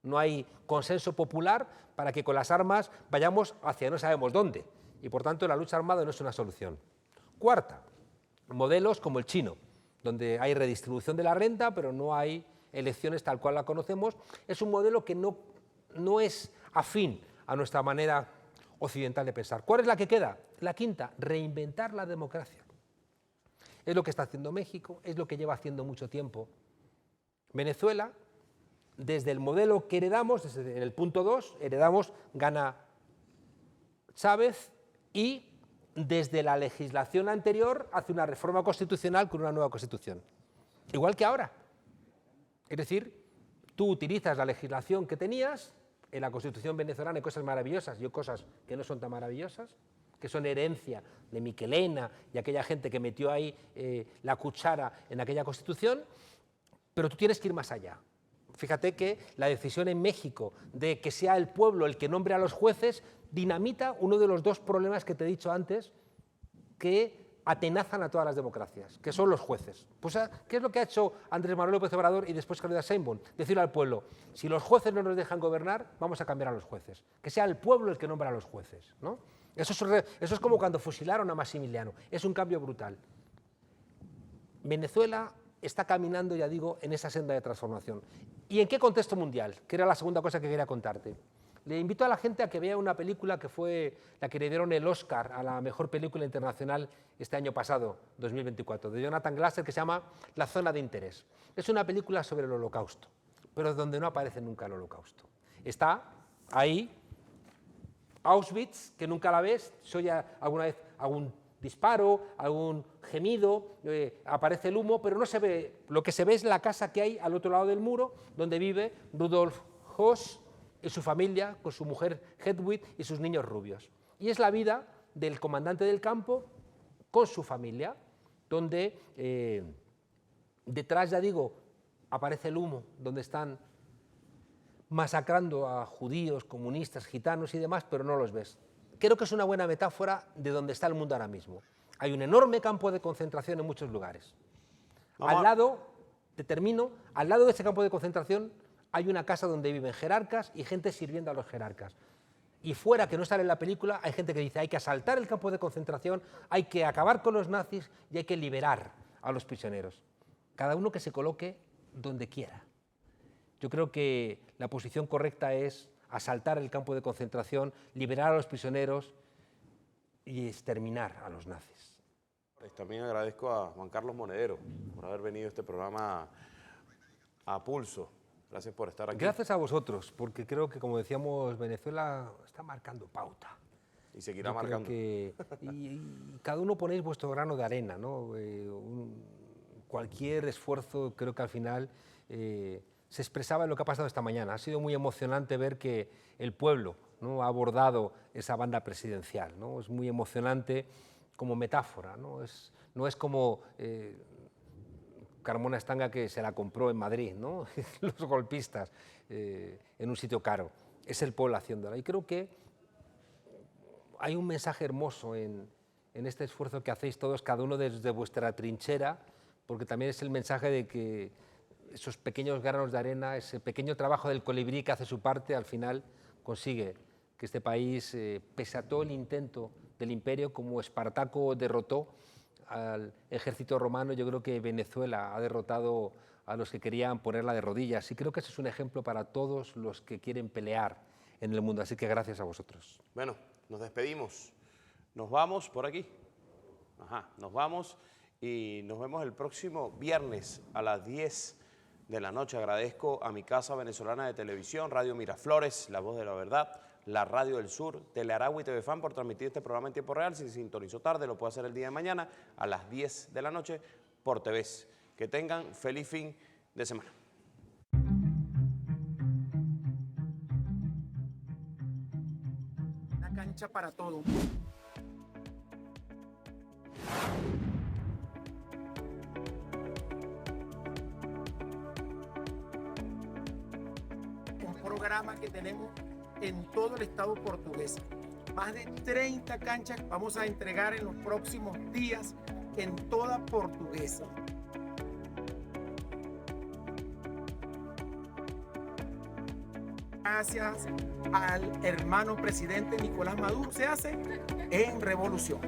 S5: no hay consenso popular para que con las armas vayamos hacia no sabemos dónde. Y por tanto la lucha armada no es una solución. Cuarta, modelos como el chino, donde hay redistribución de la renta, pero no hay elecciones tal cual la conocemos. Es un modelo que no es afín a nuestra manera occidental de pensar. ¿Cuál es la que queda? La quinta, reinventar la democracia. Es lo que está haciendo México, es lo que lleva haciendo mucho tiempo Venezuela. Desde el modelo que heredamos, desde el punto 2, gana Chávez y desde la legislación anterior hace una reforma constitucional con una nueva constitución. Igual que ahora. Es decir, tú utilizas la legislación que tenías, en la constitución venezolana hay cosas maravillosas y hay cosas que no son tan maravillosas, que son herencia de Miquelena y aquella gente que metió ahí la cuchara en aquella constitución, pero tú tienes que ir más allá. Fíjate que la decisión en México de que sea el pueblo el que nombre a los jueces dinamita uno de los 2 problemas que te he dicho antes que atenazan a todas las democracias, que son los jueces. Pues, ¿qué es lo que ha hecho Andrés Manuel López Obrador y después Claudia Sheinbaum? Decirle al pueblo, si los jueces no nos dejan gobernar, vamos a cambiar a los jueces. Que sea el pueblo el que nombra a los jueces, ¿no? Eso es como cuando fusilaron a Maximiliano. Es un cambio brutal. Venezuela está caminando, ya digo, en esa senda de transformación. ¿Y en qué contexto mundial? Que era la segunda cosa que quería contarte. Le invito a la gente a que vea una película que fue la que le dieron el Oscar a la mejor película internacional este año pasado, 2024, de Jonathan Glaser, que se llama La zona de interés. Es una película sobre el Holocausto, pero donde no aparece nunca el Holocausto. Está ahí Auschwitz, que nunca la ves, se oye alguna vez algún disparo, algún gemido, aparece el humo, pero no se ve. Lo que se ve es la casa que hay al otro lado del muro, donde vive Rudolf Höss y su familia, con su mujer Hedwig y sus niños rubios. Y es la vida del comandante del campo con su familia, donde detrás, ya digo, aparece el humo, donde están masacrando a judíos, comunistas, gitanos y demás, pero no los ves. Creo que es una buena metáfora de donde está el mundo ahora mismo. Hay un enorme campo de concentración en muchos lugares. Al lado, te termino, al lado de ese campo de concentración hay una casa donde viven jerarcas y gente sirviendo a los jerarcas. Y fuera, que no sale en la película, hay gente que dice hay que asaltar el campo de concentración, hay que acabar con los nazis y hay que liberar a los prisioneros. Cada uno que se coloque donde quiera. Yo creo que la posición correcta es asaltar el campo de concentración, liberar a los prisioneros y exterminar a los nazis.
S3: También agradezco a Juan Carlos Monedero por haber venido a este programa a pulso. Gracias por estar aquí.
S5: Gracias a vosotros, porque creo que, como decíamos, Venezuela está marcando pauta.
S3: Y seguirá marcando.
S5: Y cada uno ponéis vuestro grano de arena, ¿no? Cualquier esfuerzo, creo que al final se expresaba en lo que ha pasado esta mañana. Ha sido muy emocionante ver que el pueblo, ¿no?, ha abordado esa banda presidencial, ¿no? Es muy emocionante como metáfora, ¿no? No es como Carmona Estanga, que se la compró en Madrid, ¿no? Los golpistas, en un sitio caro. Es el pueblo haciéndola. Y creo que hay un mensaje hermoso en este esfuerzo que hacéis todos, cada uno desde vuestra trinchera, porque también es el mensaje de que esos pequeños granos de arena, ese pequeño trabajo del colibrí que hace su parte, al final consigue que este país, pese a todo el intento del imperio, como Espartaco derrotó al ejército romano, yo creo que Venezuela ha derrotado a los que querían ponerla de rodillas. Y creo que ese es un ejemplo para todos los que quieren pelear en el mundo. Así que gracias a vosotros.
S3: Bueno, nos despedimos. Nos vamos por aquí. Nos vamos y nos vemos el próximo viernes a las 10 de la noche. Agradezco a mi casa venezolana de televisión, Radio Miraflores, La Voz de la Verdad, la Radio del Sur, Telearagua y TV Fan por transmitir este programa en tiempo real. Si se sintonizó tarde, lo puede hacer el día de mañana a las 10 de la noche por TVS. Que tengan feliz fin de semana.
S1: Una cancha para todo. Un programa que tenemos en todo el estado portugués. Más de 30 canchas vamos a entregar en los próximos días en toda Portuguesa. Gracias al hermano presidente Nicolás Maduro, se hace en revolución.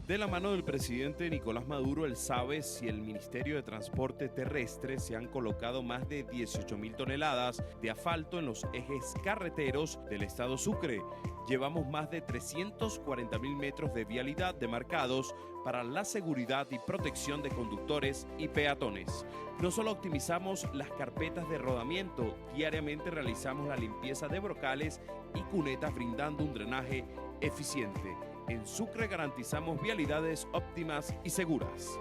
S2: De la mano del presidente Nicolás Maduro, el SABES y el Ministerio de Transporte Terrestre se han colocado más de 18.000 toneladas de asfalto en los ejes carreteros del estado Sucre. Llevamos más de 340.000 metros de vialidad demarcados para la seguridad y protección de conductores y peatones. No solo optimizamos las carpetas de rodamiento, diariamente realizamos la limpieza de brocales y cunetas brindando un drenaje eficiente. En Sucre garantizamos vialidades óptimas y seguras.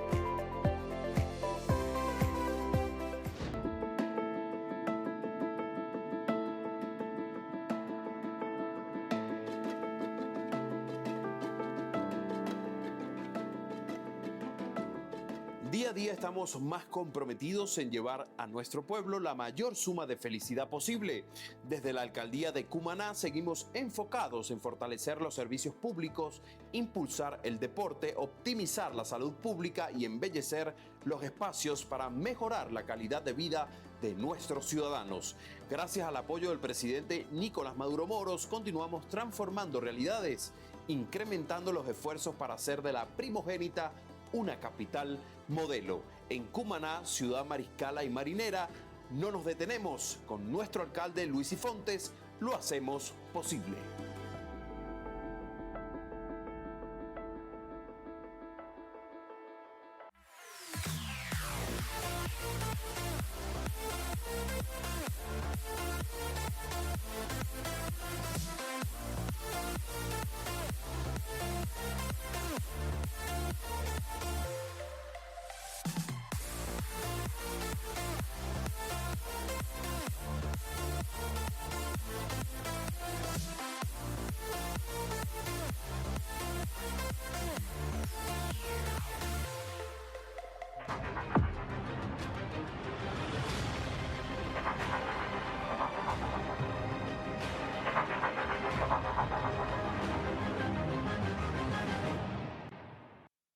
S2: Día a día estamos más comprometidos en llevar a nuestro pueblo la mayor suma de felicidad posible. Desde la alcaldía de Cumaná seguimos enfocados en fortalecer los servicios públicos, impulsar el deporte, optimizar la salud pública y embellecer los espacios para mejorar la calidad de vida de nuestros ciudadanos. Gracias al apoyo del presidente Nicolás Maduro Moros, continuamos transformando realidades, incrementando los esfuerzos para hacer de la primogénita una capital modelo. En Cumaná, Ciudad Mariscala y Marinera, no nos detenemos. Con nuestro alcalde Luis Ifontes lo hacemos posible.